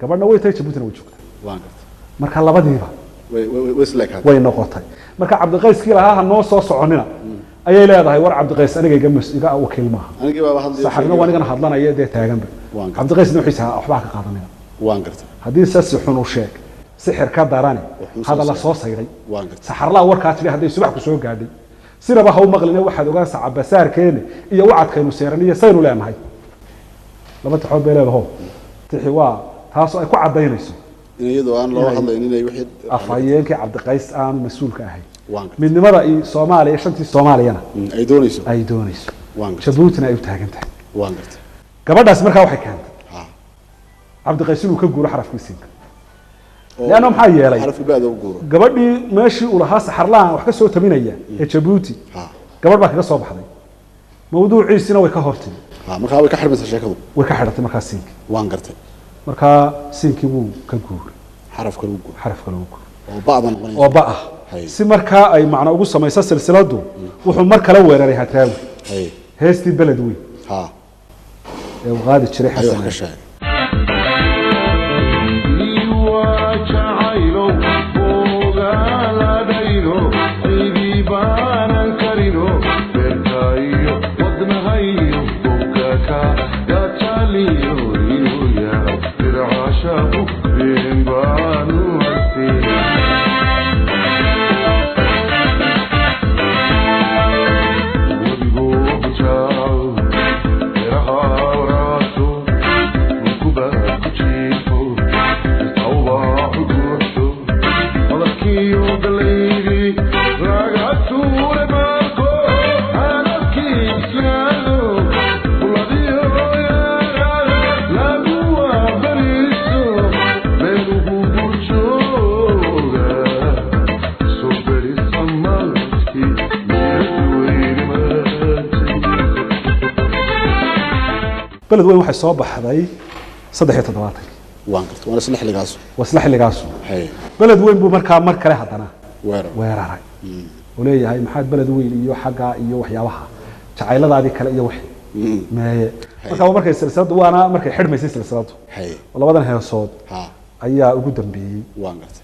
gabadhna way tahay jabuutina way joogtay وانقرت marka labadiiba ويسلك هذا way noqotay marka cabdiqayskii lahaa noo soo soconina ayay leedahay war cabdiqays aniga iga wakiil maaha أنا جاي بابا هذا saxarna waa anigana hadlanaya dee taaganba cabdiqaysna wixiisa waxbaa ka qaadanaya وانقرت haddii saasi xun u sheeg sixir ka darane hada la soo sayray وانقرت saxarlaa warkaa tiri hadday subax ku soo gaadhay sinaba ha u maqlina waxaad ogaan saca basaarkeena iyo wacadkaynu seeraniyo saynu leenahay laba taxood bay leedahay tixi waa taasoo ay ku cadaynayso إن يدو أنا لو هذا إن يوحد afhayeenkii cabdiqays aan mas-uulka ahay وانقرت midnimada iyo soomaaliya shantii soomaaliyana أي دونيسو ay doonayso وانقرت jabuutina ay u taagan tahay وانقرت gabadhaas markaa waxay keentay ها cabdiqays inuu ka guuro xarafkiisiinka leanna maxaa yeelay عارف بعد وقوله gabadhii meeshii uu lahaa saxarlaan wax ka soo tabinaya ee jabuuti ها gabadh baa kaga soo baxday mawduuciisina way ka hortimi ها مركها وي كحرمت الشيكدو way ka xidhatay markaa siinkii وانقرت markaa siinkii wuu ka guuray حرف كل وقوله xarafka lagu guuray وبعضا oo ba ah Hay. si markaa ay macno ugu samayso silsiladu wuxuu mar kale weeraray hadraawi هي heestii beled weyn ها ee uu qaadi jiray أيوة xasan كشاي beled weyn waxay soo baxday 73 وانقرت وأنا سلح لي قاسو wasla xilligaasu هي beled weyn buu markaa mar kale haddana وير weeraray uu leeyahay maxaad beled weyn iyo xagga iyo waxyaabaha jacayladaadii kale iyo wixii meeye markaa markay silsiladu waana markay xidhmaysay silsiladu هي labadan heesood ها ayaa ugu dambeeyey وانقرت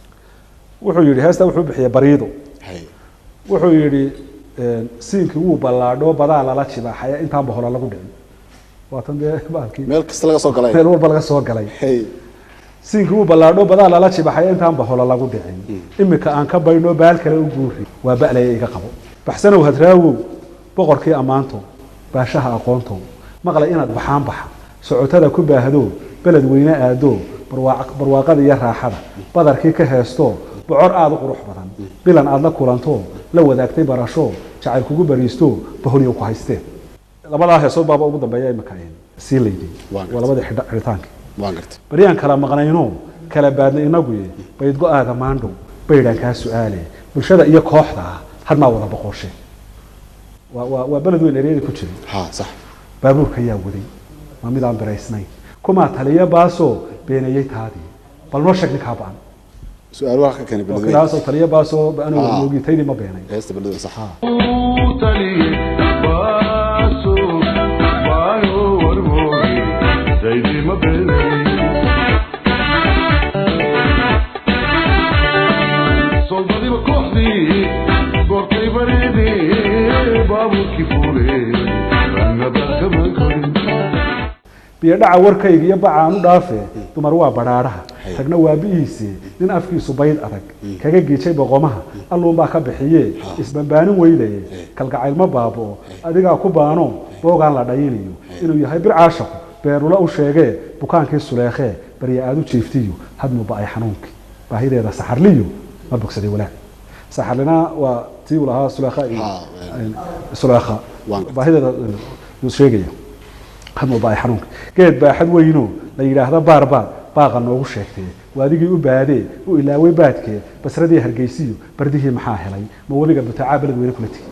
wuxuu yidhi heesta wuxuu bixiyey bariido هي wuxuu yidhi siinkii wuu ballaadho badaa lala jibaaxaya intaan bahola lagu dhicin waatan dee baalkii ميل كستلا قاسو meel قلاي walba laga soo galay هي siinkii wuu ballaadho badaa lala jibaxaya intaan bahola lagu dhicin imika aan ka bayno baal kale u guuri waa ba'laya iga qabo baxsanow hadraawow boqorkii ammaanto baashaha aqoonto maqlay inaad baxaan baxa socotada ku baahdo beled weyne aado barwaaqada iyo raaxada badarkii ka heesto bocor aad u qurux badan bilan aad la kulanto la wadaagtay barasho jacayl kugu bariisto bahoniyo ku haysteen labadaa heesood baaba ugu dambeeya imika sii leydii waa labadii xidhitaanka وانقرت baryaan kala maqnayno kala baadna inagu bayd go-aaga maandhow baydhaan kaa su-aale bulshada iyo kooxda hadmaa wada boqoshe waa beled weyn eryadii ku jiray ها صح baabuurka ayaa waday waa mid aan biraysnayn kumaa taliya baasoo beenayey taadii bal noo sheeg ninkaa ba'an سؤال واحد كان بلدوين wakilaasoo taliya baasoo anu moogitayni ma beenay هيست بلدوين صح biyo dhaca warkayga iyo bacaan u dhaafe dumar waa badhaadhaha tagna waa bi'iise nin afkiisu bayd adag kaga giijay boqomaha alluunbaa ka bixiye isbambaanin weydaye kalgacayl ma baaboo adigaa ku baano boogaan la dhayinayo inuu yahay bir caashaqu beerula u sheegee bukaankii suleekhee barya aad u jiiftiyo hadmuba ay xanuunkii baahideeda saxarliyo ma bogsaday walaal saxarlina waa tii uu lahaa suleekha iyo suleekha baahideeda uu sheegaya hadmuba ay xanuunkii geed baaxad weyno la yidhaahda baarbaar baaqa noogu sheegtee waa adigii u baadee u ilaaway baadkee basradii hargeysiyo bardihii maxaa helay ma webiga butacaa beled weyne kula tegi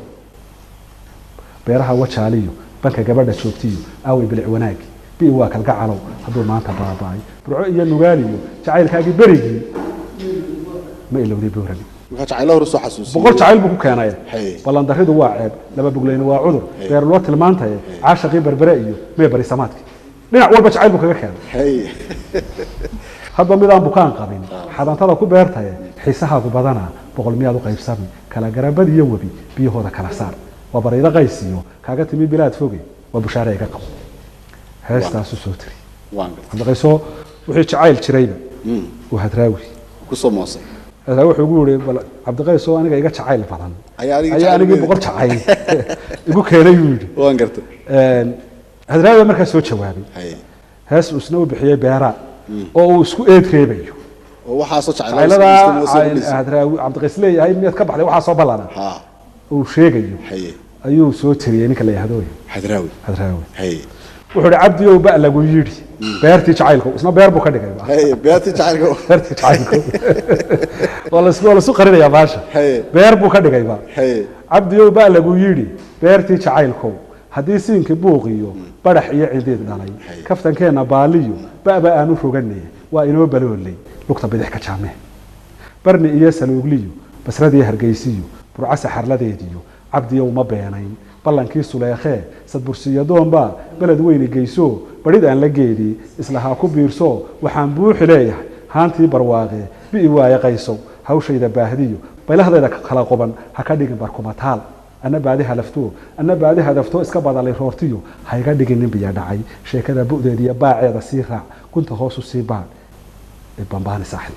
beeraha wajaaliyo banka gabadha joogtiyo aaway bilic wanaagi bi waa kalgacalow hadduu maanta baaba'ay burco iyo nugaaliyo jacaylkaagii berigii ma ilowday boorami marka jacaylo hore soo xasuusin boqol jacayl buu ku keenay Hey. ballandaridu waa ceeb laba bugleyna waa cudur beer loo tilmaantaye caashaqii berbere iyo mee bari samaadki dhinac walba jacayl buu kaga keenay hay hadba midaan bukaan qabin xadantada ku beertaye xiisahaadu badana boqol miyaad u qaybsami kala garabad iyo webi biyahooda kala saar waa barayda qaysiyo kaaga timi bilaad foge waa bushaare iga qabo heestaasu soo tiri waan gartay hadaqayso wixii jacayl jirayba uu hadraawi ku soo moosay hadraawi wuxuu ugu yidhi bal cabdiqayso aniga iga jacayl badan ayaa anigii boqol jacayl igu keenay buu yidhi waan gartay hadraawi baa markaa soo jawaabay hay hees usna u bixiyey beera oo uu isku eedreebayo oo waxaa soo jacaylada hadraawi cabdiqays leeyahay miyaad ka baxday waxaa soo ballana ha uu sheegayo hay ayuu soo tiriyey ninka la yihahdo hadraawi hadraawi hay wuxuu yidhi cabdiyow ba lagu yidhi beertii jacaylku isna beer buu ka dhigay hay beertii jacaylka beertii jacaylku waa lasu qarinayaa baasha Hey. beer buu ka dhigayba hay cabdiyow ba lagu yidhi beertii jacaylku haddii siinkii buuqiyo badax iyo cidiid dhalay kaftankeenna baaliyo ba'ba aanu roganay waa inoo baloolay lugta bidix ka jaamee barni iyo saluugliyo basradii hargeysiyo burca saxarladeediyo cabdiyow ma beenayn ballankii suleekhee sadbursiyadoonbaa beled weyni geyso badhid aan la geedii islahaa ku biirso waxaan buuxi leeyahay haantii barwaaqee bi'i waaye qaysow hawshayda baahdiyo baylahdayda kala qoban ha ka dhigin barkumataal anna baadi halafto anna baadi hadafto iska badalay roortiyo ha iga dhigin nin biya dhacay sheekada bu'deeda iyo baaceeda sii raac gunta hoosu sii baadh bambaani saaxib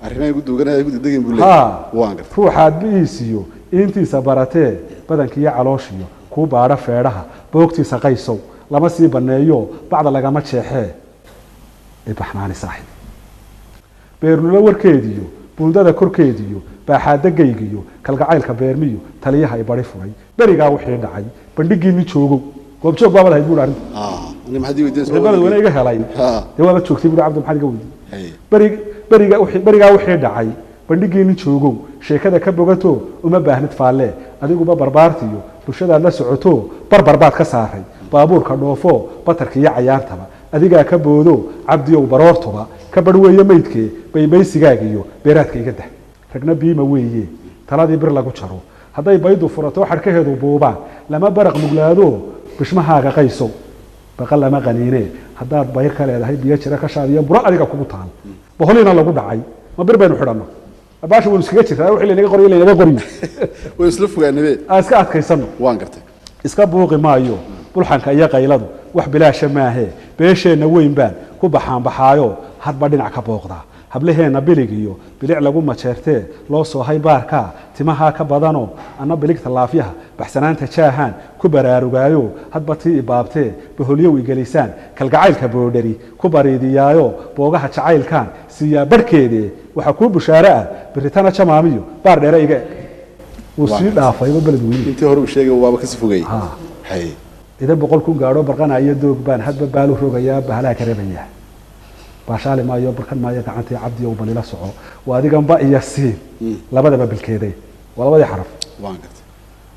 arrimaha ugu duuganaya ugu degdegin buu ها leeyahay waan gartay ruuxaad biisiyo intiisa baratee badankiiyo calooshiyo kuu baadha feedhaha boogtiisa qaysow lama sii banneeyo bacda lagama jeexee baxnaani saaxib beernulo warkeediyo buundada korkeediyo baaxaadagaygiyo kalgacaylka beermiyo taliyaha ay bari furay berigaa wixii dhacay bandhigii nin joogow goobjoog baabad ahayd buuri arrinta ani maxaad ii weydiinaysaa baled weyne iga helay ha dee waaba joogtay buuri cabdi maxaad iga weydiin hay berigaa wixii dhacay bandhigiini joogow sheekada ka bogato uma baahnid faalle adiguba barbaartiyo bulshadaad la socoto barbar baad ka saaray baabuurka dhoofo batarka iyo cayaartaba adigaa ka boodo cabdiyow baroortuba ka barhweeye maydkee baybaysigaagiyo beeraadka iga dah ragna biima weeye taladii bir lagu jaro hadday baydu furato xadhkaheedu buubaan lama baraq muglaado bishmahaaga qaysow baqa lama qaniine haddaad bayr ka leedahay biyo jira ka shaadiyo buro adiga kugu taal boqoliina lagu dhacay ma bir baynu xidhanno baasha waynu iskaga jirtaa wixii laynaga qoriyo laynaga qoriyo way isla fogaanabee aan iska adkaysano waan gartay iska buuqi maayo bulxanka iyo qayladu wax bilaasha maahee beesheenna weyn baan ku baxaanbaxaayo hadba dhinac ka booqdaa hablaheenna bilig iyo bilic lagu majeertee loo soohay baarkaa timahaa ka badano anna biligta laafyaha baxsanaanta jaahaan ku baraarugaayo hadba tii ibaabtee baholyow igelisaan kalgacaylka boodhari ku bariidiyaayo boogaha jacaylkan siiyaa barhkeedee waxaa kuu bushaare ah biritana jamaamiyo baar dheere iga uu sii dhaafayba beled weyne intii hore uu sheegay waaba kasii fogayay ha hay idan 100 kun gaadho barqanayo doog baan hadba baalu rogayaa bahalaa ka reebaya baashaale maayo barkan maayo gacantii cabdi oo balila soco waa adigan ba iyo siin labadaba bilkeeday waa labadii xaraf waan gartay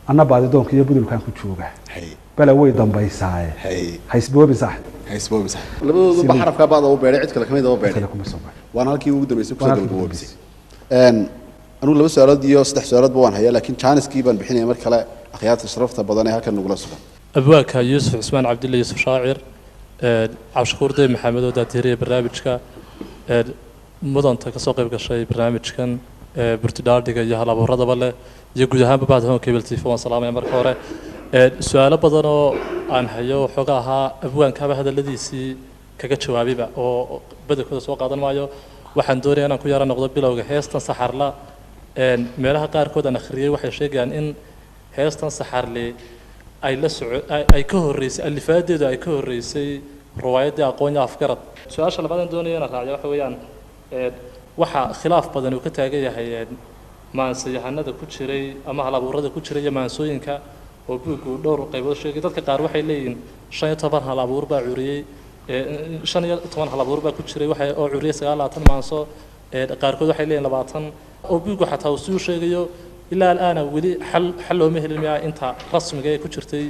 anna baadi doonka iyo budulkan ku jooga hay bala way dambaysaaye hay haysboobi saaxib haysboobi sax labadoodu ba xarafka baad oo beeray cid kale kamid oo beeray kale kuma soo baxay waan halkii ugu dambeysay ku soo Waan halkii dalboobisay anu laba su'aalood iyo saddex su'aalood baan hayaa laakiin jaaniskii baan bixinaya mar kale akhyaarta sharafta badan ee halkan nagula sugan أبواك يوسف عثمان عبد الله يوسف شاعر عبشكور دي محمد وداتيري برنامجك مدن تكسوق يبقى شيء برنامج كان برتدار ديجا يهلا بوردا بله يجود هم بعد هم كيبل تليفون سلام يا مركورة سؤال بدنا عن حيو حقها أبوان كابه هذا الذي سي كجت شوابي بقى أو بدأ كذا سوق قادم معه وحن دوري أنا كيارا نقطة بلا وجهاز تنصحر لا ملها قار كود أنا خريه وحي شيء يعني إن هاز تنصحر لي أي لسه أي كهريس اللي فادي أي كهريسي روايات أقوياء أفكارات سؤال شل بعدين دوني أنا راجع حويان وح خلاف بدن وكتاجي هي ما سيحنا ده كتشري أما على بورده كتشري ما نسوين كا وبيقول دور قيبل شيء كده كقار وحي لين شيء طبعا على بور بعوري shan iyo toban hal abuur baa ku jiray waxay oo curiyay 29 maanso qaarkood waxay leeyihiin 20 oo buugu xataa uu soo sheegayo ilaa al'aana weli xal looma helin miyaa inta rasmiga ee ku jirtay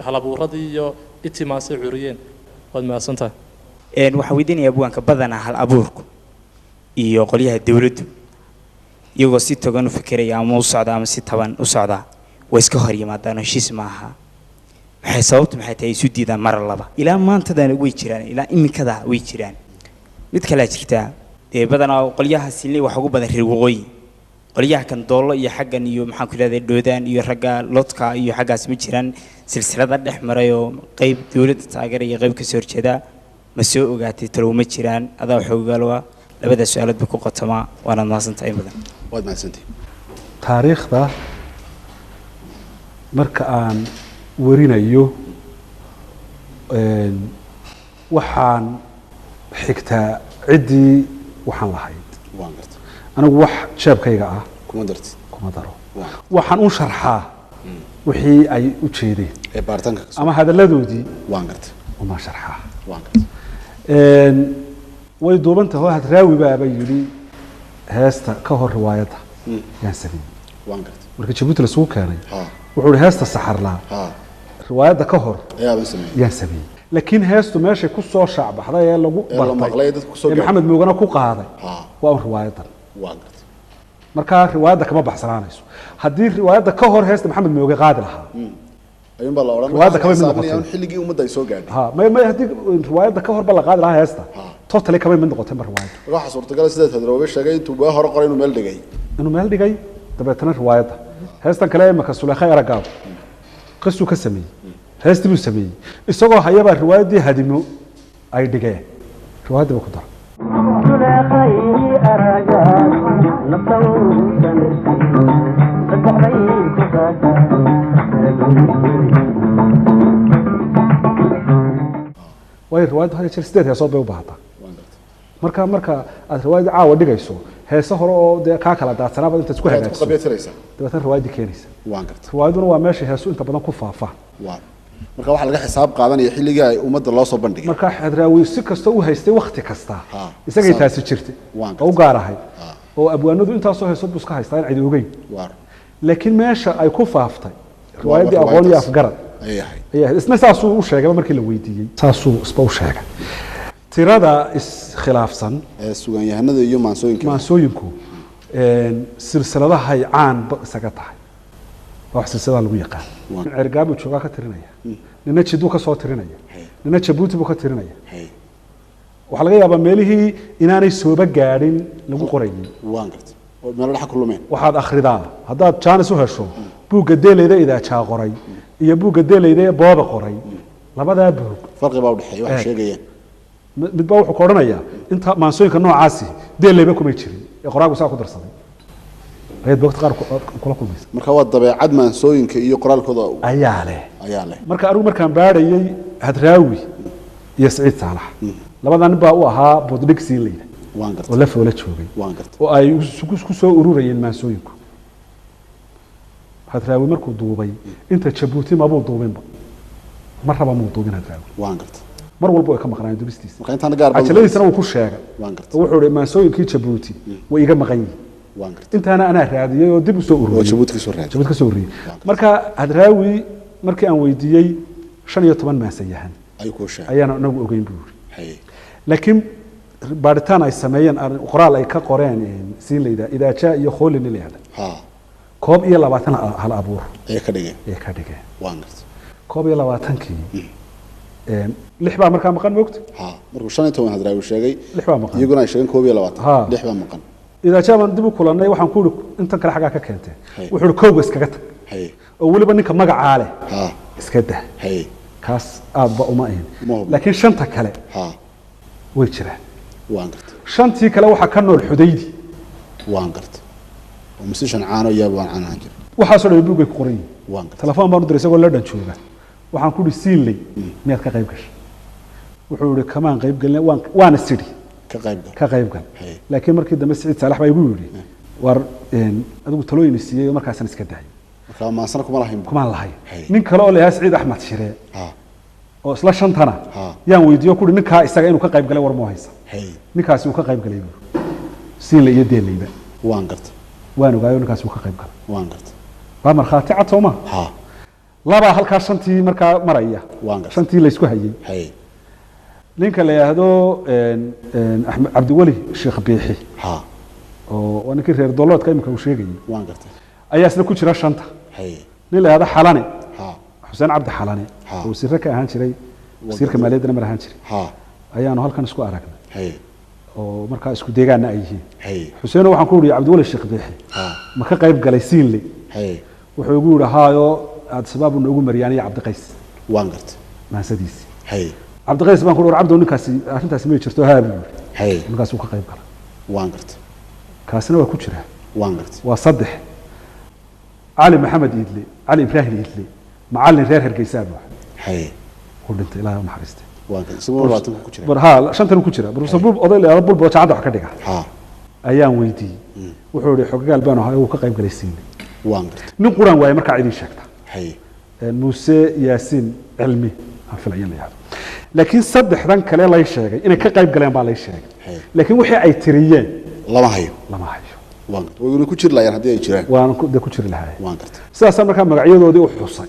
hal abuuradii iyo itimaasay curiyeen waad mahadsantahay waxaan weydiinayaa buugaanka badanaa hal abuurku iyo qolyaha dawladdu iyagoo si togan u fikiraya ama u socda ama si taban u socda way iska hor yimaadaan heshiis maaha maxay sababtu maxay tahay isu diidaan mar laba ilaa maantadana way jiraan ilaa iminkada way jiraan mid kale jirta badanaa qolyaha sinley wax ugu badan reer waqooyi qolyaha kan doolo iyo xaggan iyo maxaan ku yiraahdaa doodaan iyo ragga lodka iyo xaggaas ma jiraan silsilada dhex maray oo qayb dawladda taageeraya qayb ka soo horjeeda ma soo ogaatay talow ma jiraan adaa xoogalwa labada su'aalood ku qotama waana mahadsantahay badan waad mahadsantahay taariikhda marka aan warinayo waxaan xigtaa ciddii waxaan lahayd waan gartay anigu wax jeebkayga ah kuma dartid kuma daro waxaan u sharxaa wixii ay u jeedeen ee baartanka ama hadalladoodii waan gartay uma sharxaa waan gartay way duuban tahay hadraawi baaba yidhi heesta ka hor riwaayadda yaan sameeyey waan gartay markii jabuuti lasuu keenay wuxuu yidhi heesta saxarlaa riwaayadda ka hor yaan sameeyey laakiin heestu meeshay ku soo shaacbaxday ee lagu bartay ee maxamed muugana ku qaaday waa un riwaayadan waan gartay markaa riwaayadda kama baxsanaanayso haddii riwaayadda ka hor heesta maxamed muuge qaadi lahaa ayuun baa la oran riwaayadda kama mid noqotay xilligii ummadda ay soo gaadhay ma haddii riwaayadda ka hor ba la qaadi lahaa heesta totally kama mid noqotay mar riwaayadda waxa suurtagal sida hadraawi sheegay intuu baa hore qoray inuu meel dhigay dabeetana riwaayadda heestan kale ee maka Suleekhay Aragaab qisuu ka sameeyey heestii buu sameeyey isagoo hayaba riwaayaddii hadimo ay dhigeen riwaayadda ku dar Suleekhay Aragaab naftan way riwaayaddu hada jir sideed heesoo bay u baahataa marka aad riwaayadda caawa dhigayso heeso hore oo dee kaa kala daadsanaaba intaad isku hagaajiso dabeetana riwaayaddii keenaysa riwaayadduna waa meesha heesu inta badan ku faafaan marka waxa laga xisaab qaadanaya xilliga ay ummadda loo soo bandhigay marka hadraawi si kasta u haystay waqti kasta isagay taasi jirtay oo u gaar ahayd oo abwaanadu intaasoo heeso buu iska haystaa in cidi ogeyn laakiin meesha ay ku faaftay riwaayaddii aqoon iyo afgarad ayay isna saasuu u sheegay markii la weydiiyey saasuu isba u sheegay tirada iskhilaafsan ee sugan yahanada iyo maansooyinku silsiladahay caan isaga tahay wax silsilada lagu yaqaan cirgaabu jooga ka tirinaya nina jiduu ka soo tirinaya nina jabuuti buu ka tirinaya waxa laga yaabaa meelihii inaanay sooba gaadhin lagu qorayay waan gartay oo meel dhax ku lumeen waxaad akhridaa haddaad jaanis u hesho buugga deelayda idaajaa qoray iyo buugga deelayda ee booba qoray labadaa buug farqi baa u dhaxeeya waxa sheegayaan midba wuxuu ka odhanayaa inta maansooyinka noocaasi deelayba kumay jirin ee qoraagu saa ku darsaday ayad waqti qaar kula kulmaysa marka waa dabeecad maansooyinka iyo qoraalkooda ayaa leh marka anigu markaan baadhayay hadraawi iyo Saciid Saalax labadan nin baa u ahaa boodhig siinlayda waan gartay oo la foola joogay waan gartay oo ay isku soo ururayeen maansooyinku hadraawi markuu duubay inta jabuuti ma buu duubinba marraba muu duubin hadraawi waan gartay mar walba ay ka maqnaan dubistiisa marka intaan gaar baa ajladiisana uu ku sheegay waan gartay wuxuu yiri maansooyinkii jabuuti way iga maqan yihiin waan gartay intaana ana raadiyay oo dib u soo ururiyay jabuuti ka soo raadiyay marka hadraawi markii aan weydiiyay 15 maasayahan ayaana anagu ogeyn buu yiri laakiin baaritaan ay sameeyeen qoraal ay ka qoreen siinlayda idaaja iyo khoolin leeyada koob iyo 20 hal abuur ay ka dhigeen waan gartay koob iyo 20kii lix baa markaa maqan moogta markuu 15 hadraawi sheegay lix baa maqan iyaguna ay sheegeen koob iyo 20 lix baa maqan idaaja baan dib u kulanay waxaan ku yiri intan kale xagaa ka keentay wuxuu yiri koob iskaga tag oo waliba ninka magaca leh iska daa kaas aadba uma ahin laakiin shanta kale way jiraan waan gartay shantii kale waxa ka nool xudaydi waan gartay oo musishan caano yaabaan caanahan jir waxa soo dhaw buugay ku qoran waan gartay telefoon baan u diray isagoo la dhan jooga waxaan ku dhisiilay miyaad ka qayb gashay wuxuu yiri kamaan qayb galnay waana sidii ka qayb gal laakiin markii dambe Saciid Saalax baa igu yiri war adigu talooyin siiyay markaasna iska dahay marka ma sana kuma lahayn nin kale oo leeyahay Saciid Axmed Shire oo isla shantana Ha. yaan weydiiyo kuri ninkaa isaga inuu ka qayb galay war moo haysa hay ninkaasi uu ka qayb galay buu siin la iyo deelayba waan garta waan ogaayo ninkaasi uu ka qayb galay waan garta waa markhaati cad sooma ha laba halkaa shantii markaa maraya waan garta shantii la isku hayay hay ninka la yidhaahdo axmed cabdiweli sheekh biixi ha oo waa ninkii reer doloodka imika uu sheegayay waan garta ayaa isna ku jira shanta hay nin la yidhahdo xalane ha xuseen cabdi xalane Ha. oo wasiirre ka ahaan jiray wasiirka maaliyaddana mar ahaan jiray ha ayaanu halkan isku aragnay hay oo markaa isku deegaanna ay yihiin hay xuseeno waxaan ku yidhi cabdiweli sheekh biixi ha ma ka qayb galay siinle hay wuxuu igu yidhi haayo aad sabaabu noogu maryaaniyo cabdiqays waan garta maasadiisii hay cabdiqays baan ku yidhi war cabdow ninkaasi arrintaasi may jirto haa buu yidhi hay ninkaasi uu ka qayb galay waan garta kaasina waa ku jiraa waan garta waa saddex cali maxamed iidle cali ibraahim iidle macallin reer hargeysaa buu hay uu dhintay ilaahay u naxariistay waan garta isagoo labaatan ku jira ha shantan ku jira professor bul oday leeyahay bulbo jaacada wax ka dhiga ha ayaan weydiiyey wuxuu yidhi xogagaal baan ahay uu ka qayb galay siinle waan garta nin quraan waaye markaa idin sheegta hay muuse yaasiin cilmi aan filaya la yihahdo laakiin saddexdan kale lay sheegay inay ka qayb galeen baa lay sheegay Hey. laakiin wixii ay tiriyeen lama hayo lama hayo waan garta way ku jiri laayeen haddii ay jiraan waan ku ku jiri lahaa waan garta sidaasaa markaa magacyadoodii u xusay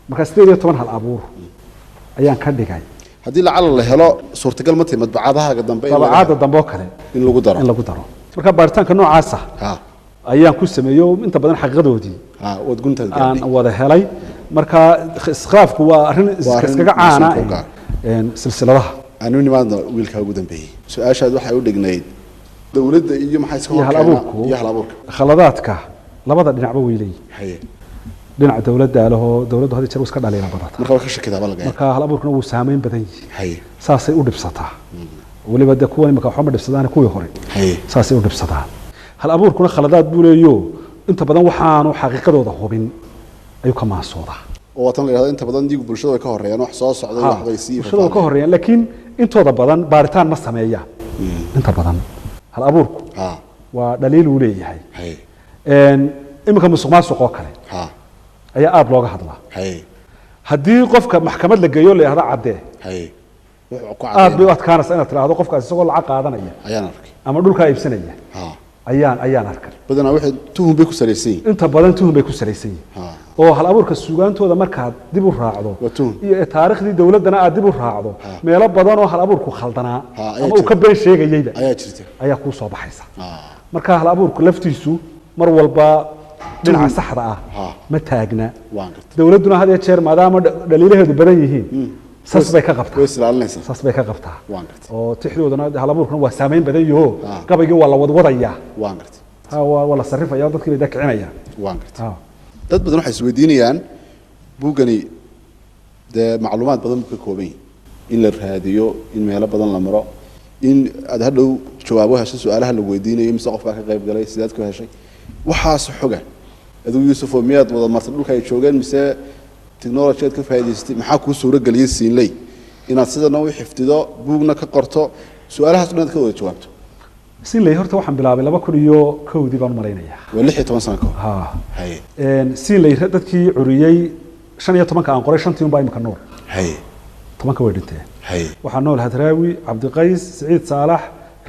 markaa 18 hal abuur ayaan ka dhigay haddii lacala la helo suurtagal ma tahay madbacadaha dambe in laga dabacaada helo? dambe oo kale in lagu daro in lagu daro marka baaritaanka noocaas ah ha ayaan ku sameeyo inta badan xaqiiqadoodii ha wad guntaad aan gaadhay wada helay marka iskhilaafku waa arrin Waa arrin iskaga caana mas'uul ka silsiladaha aanu nimaadna wiilka ugu dambeeyay su-aashaad waxay u dhignayd dawladda iyo maxay iska iyo hal horkeenaa abuurku iyo hal abuurka khaladaadka labada dhinacba way leeyihiin haye dhinaca dawladda alahoo dawladdu had iyo jeer iska dhaliila badata marka waa ka shakidaa baa laga yaabaa marka hal abuurkuna wuu saameyn badan yahay haye saasay u dhibsataa weliba dee kuwan imika waxba ma dhibsadaan kuwii hore haye saasay u dhibsadaan hal abuurkuna khaladaad buu leeyo inta badan waxaanu xaqiiqadooda hubin ayuu ka maasoodaa oo watan la yidhahdo inta badan diigu bulshada way ka horeeyaan wax soo socday wax bay sii bulshada way ka horeeyaan laakiin intooda badan baaritaan ma sameeyaan inta badan hal abuurku ha waa dhaliil uu leeyahay haye iminka musuq maasuq oo kale ha ayaa aada looga hadlaa haye haddii qofka maxkamad la geeyo la yidhahdo caddee haye wuxuu ku aad bay cadeeyay u adkaanaysaa inaad tidhaahdo qofkaas isagoo lacag qaadanaya ayaan arkay ama dhulkaa iibsanaya ha ayaan arkay badanaa waxay tuhun bay ku salaysan yihiin inta badan tuhun bay ku salaysan yihiin ha oo hal abuurka suugaantooda markaad dib u raacdo Waa tuhun. iyo taariikhdii dawladdana aad dib u raacdo meelo badan oo hal abuurku khaldanaa Ha, ayaa ama uu ka jirta. been sheegayeyba ayaa jirta ayaa kuu soo baxaysa ha marka hal abuurku laftiisu mar walba dhinaca saxda ah Ha. ma taagna waan garta dawladduna had iyo jeer maadaama dhaliilaheedu badan yihiin sas bay ka qabtaa way islaalinaysaa sas bay ka qabtaa waan garta oo tixdoodana hal abuurkuna waa saameyn badan yaho Ha. gabaygii waa la wadwadayaa waan garta ha waa la sarrifaya oo dadkii bay dakicinayaan waan garta ha dad badan waxay isweydiinayaan buuggani dee macluumaad badan buu ka kooban yahay in la raadiyo in meelo badan la maro in aad hadhow jawaabo hesho su-aalaha la weydiinayo mise qof baa ka qayb galay sidaad ku heshay waxaas xoga adigu yuusuf oo miyaad wada martay dhulka ay joogeen mise technology aad ka faa'iidaysatay maxaa kuu suuro geliyay siinley inaad sidana u xifdido buugna ka qorto su-aalahaas dhan aad ka wada jawaabto sinley horta waxaan bilaabay 2001 baan u malaynayaa waa 16 sano ka hor ha haye sinley dadkii curiyey 15 aan qoray 5 baa imika nool haye 10 way dhinteen haye waxaa nool hadraawi cabdiqays siciid saalax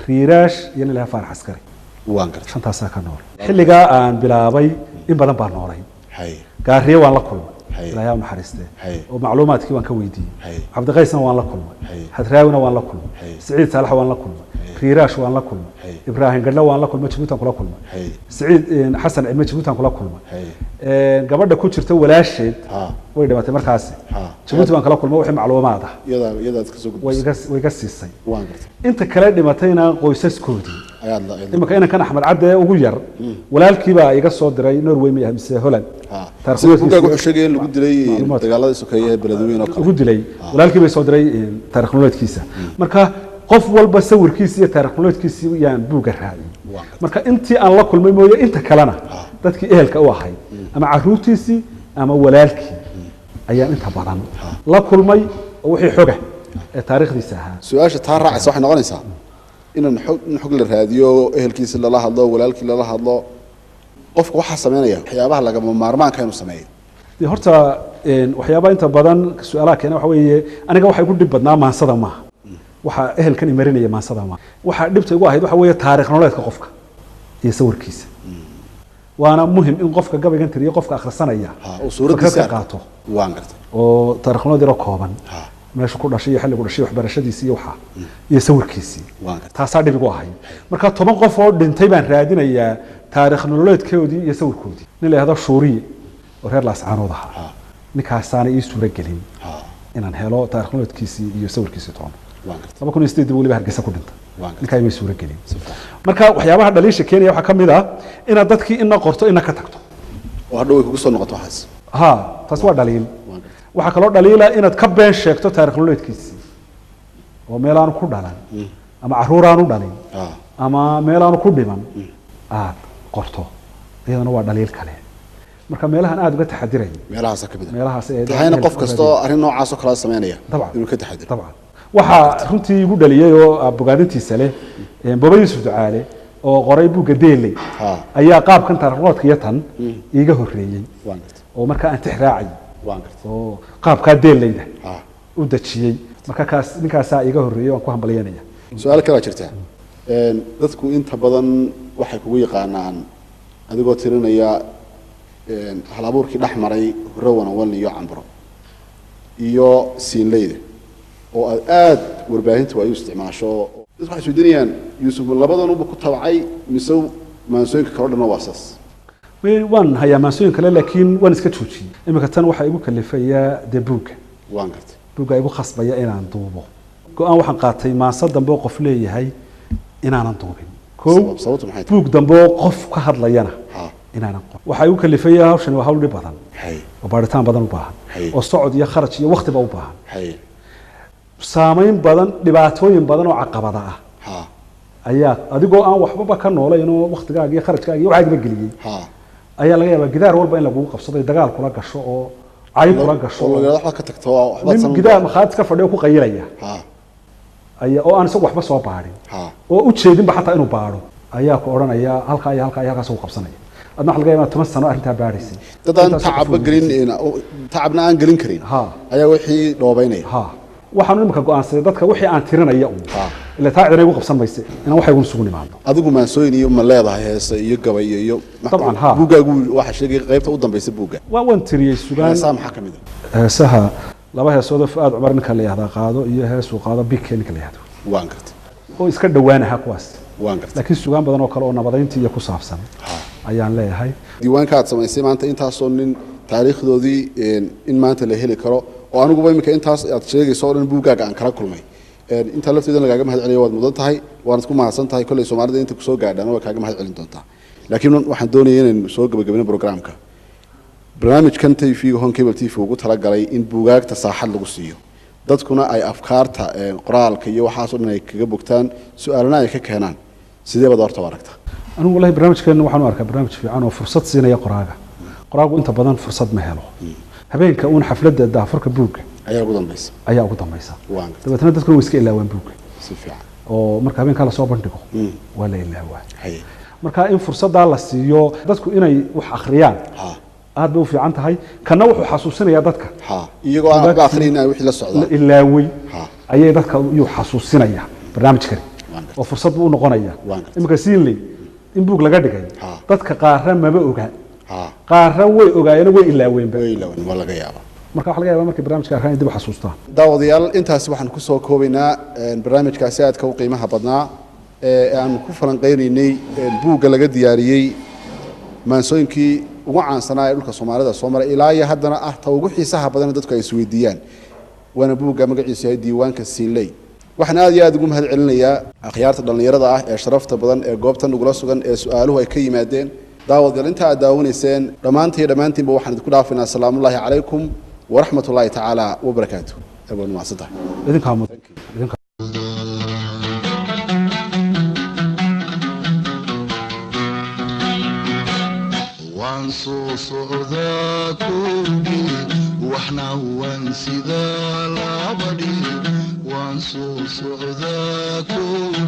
riiraash iyo nin lahaa faarax askari waan garta shantaasaa ka nool xilligaa aan bilaabay in badan baan noolay haye gaariye waan la kulmay Haye. ilaahay ha u naxariistee Haye. oo macluumaadkii waan ka weydiiyey Haye. cabdiqaysna waan la kulmay Haye. hadraawina waan la kulmay Haye. siciid saalax waan la kulmay riiraash waan la kulmay Haye. ibraahim gadhle waan la kulmay jabuutan kula kulmay haye siciid xasan cilmi jabuutan kula kulmay haye gabadha ku jirta walaasheed ha way dhimatay markaasi ha jabuuti baan kala kulmay wixii macluumaad ah iyadaad ka soo way gudbisay iga siisay waan garta inta kale dhimatayna qoysaskoodii ayaad la iminka inankan axmed cadde ugu yar walaalkii baa iga soo diray norway ma mise holland ha taariikhdiisa buugaaga wuxuu sheegay in lagu dilay Macluumaadka. dagaaladii sokeeye ee beledweyne oo kale ugu dilay walaalkii bay soo diray taariikh nololeedkiisa marka qof walba sawirkiisa iyo taariikh nololeedkiisa yaan buugga raaciyay Waa. marka intii aan la kulmay mooye inta kalena dadkii ehelka u ahayd ama caruurtiisii ama walaalkii ayaan inta badan la kulmay oo wixii xoga ee taariikhdiisa ahaa su-aasha taa raacaysa waxay noqonaysaa in xog la raadiyo ehelkiisa lala hadlo walaalkii lala hadlo qofka waxaa sameynaya waxyaabaha lagama maarmaanka inuu sameeyo dee horta waxyaabaha inta badan su-aalaha keena waxa weeye aniga waxay ku dhib badnaa maansada maaha waxa ehelkan imarinaya maansada maaha waxa dhibta igu ahayd waxa weeye taariikh nololeedka qofka iyo sawirkiisa waana muhim in qofka gabaygan tiriyo qofka akhrisanaya oo suuradiisa qaato waan gartay oo taariikh nololeed kooban meesha ku dhashay xilligu dhashay waxbarashadiisa iyo waxa iyo sawirkiisa taasaa dhib igu ahayd marka 10 qof oo dhintay baan raadinayaa taariikh nololeedkoodii iyo sawirkoodii nin la yiraahdo Shuuriye oo reer Laascaanood ahaa ninkaasana ii suura gelin inaan helo taariikh nololeedkiisii iyo sawirkiisii toona laba kun iyo sideed waliba Hargeysa ku dhintay ninkaa ima suura gelin marka waxyaabaha dhaliisha Kenya waxa kamid ah inaad dadkii ina qorto ina ka tagto oo hadhow ay kugu soo noqoto waxaas taas waa dhaliil waxa kaloo dhaliila inaad ka been sheegto taariikh nololeedkiisii oo meel aan ku dhalan ama caruur aan u dhalin ama meel aan ku dhiman aad qorto iyadana waa dhaliil kale marka meelahan aad uga taxadiray meelahaas ka mid ah meelahaas ee tahayna qof kasto arrin noocaas oo kala sameynaya inuu ka taxadiro dabcan waxa runtii igu dhaliyay oo bogaadintiisa leh Baba Yuusuf Ducaale oo qoray buugga Deeley ayaa qaabkan taariikh nololeedka iyo tan iiga horeeyay oo marka aan tixraacay oo qaabka Deeleyda u dajiyay marka kaas ninkaas iiga horeeyay oo ku hambalyeynaya su'aal kale jirta dadku inta badan waxay kugu yaqaanaan adigoo tirinaya hal abuurkii dhaxmaray Rawan Wan iyo Cambro iyo Siinleyda oo aad warbaahintu ay u isticmaasho dadku waxay isweydiinayaan Yuusuf labadan uu ku tabcay mise maansooyinka kale dhan waa saas waan hayaa maansooyin kale laakiin waan iska joojiyay imika tan waxa igu kalifayaa debuga waan gartay buuga igu khasbaya inaan duubo go'aan waxaan qaatay maansa dambe qof leeyahay inaanan duubin sababtu maxay buug dambe qof ka hadlayana inaanan qof waxa igu kalifayaa hawshan waa hawl dhib badan oo baaritaan badan u baahan oo socod iyo kharash iyo waqti u baahan saameyn badan dhibaatooyin badan oo caqabada ah ayaa adigoo aan waxba ka noolayn oo waqtigaaga iyo kharashkaaga iyo waxaaga geliyay ayaa laga yaabaa gidaar walba in lagu qabsado dagaal kula gasho oo cayb kula gasho oo laga waxa ka tagto waxba san gidaar maxaad ka fadhiyo ku qaylaya ayaa oo aan isagu waxba soo baarin oo u jeedin ba xataa inuu baaro ayaa ku oranaya halka soo qabsanaya adna laga yaabaa 10 sano arinta baaraysan dadaan tacabna aan gelin karin ayaa wixii dhoobaynaya waxaan imika go'aansaday dadka wixii aan tirinaya ila taacdina igu qabsan mayse inaan waxay ugu sugu nimaado adigu maansooyin iyo ma leedahay heesa iyo gabay iyo طبعا buugaagu waxa sheegay qaybta u dambeysay buuga waan tiriyay sugaan saamaxa kamid heesaha laba heesood Fuad Cumar ninka la yiraahdo qaado iyo heesu qaado bikeen ninka la yiraahdo waan gartay oo iska dhawaanaha kuwaas waan gartay laakiin sugaan badan oo kale oo nabadeynta iyo ku saabsan ayaan leeyahay diiwaanka aad samaysay maanta intaas oo nin taariikhdoodii in maanta la heli karo oo anigu imika intaas aad sheegayso oo dhan buugaaga aan kala kulmay inta lafteeda lagaaga mahad celiyo waad mudan tahay waan isku mahadsan tahay kulay Soomaalida inta ku soo gaadhaan waa kaaga mahad celin doontaa laakiin waxaan doonayaa inaan soo gabagabino programka barnaamijkan TV Hon Cable TV ugu tala galay in buugaagta saaxad lagu siiyo dadkuna ay afkaarta qoraalka iyo waxaas oo dhan ay kaga bogtaan su'aalana ay ka keenaan sidee baad horta aragtaa anigu wallahi barnaamijkan waxaan u arkaa barnaamij fiican oo fursad siinaya qoraaga inta badan fursad ma helo habeenka uun xafladda daafurka buugga ayaa ugu dambaysa dabeetana dadku way iska ilaawaan buugga si fiican oo marka habeenka la soo bandhigo waa la ilaawaa marka in fursadda la siiyo dadku inay wax akhriyaan aad bay u fiican tahay kana wuxuu xasuusinayaa dadka iyagoo aan ka akhrinay wixii la socda ilaaway ayay dadka uu xasuusinaya barnaamijkan oo fursad u noqonaya imika siinley in buug laga dhigay dadka qaarra maba ogaa qaarra way ogaayeen way ilaaween ma laga yaabaa marka waxa laga yaabaa markii barnaamijka arkaan dib u xasuustaan daawadayaal intaas waxaan ku soo koobaynaa barnaamijkaasi aadka u qiimaha badnaa ee aan ku falanqeynaynay buugga laga diyaariyay maansooyinkii ugu caansanaa ee dhulka Soomaalida soo maray ilaa iyo haddana ah ta ugu xiisaha badan dadku ay isweydiiyaan waana buugga magaciisu yahay diiwaanka Siinley waxaan aad iyo aad ugu mahad celinayaa akhyaarta dhalinyarada ah ee sharafta badan ee goobtan ugula sugan ee su'aaluhu ay ka yimaadeen daawadayaal inta aad daawanayseen dhammaantiinba waxaan idinku dhaafinaa salaamullaahi calaykum waraxmatullaahi tacaala wabarakaatuh abaan maasanta waan soo socdaa kowdii waxna waan sidaa labadhii waan soo socdaa kowdii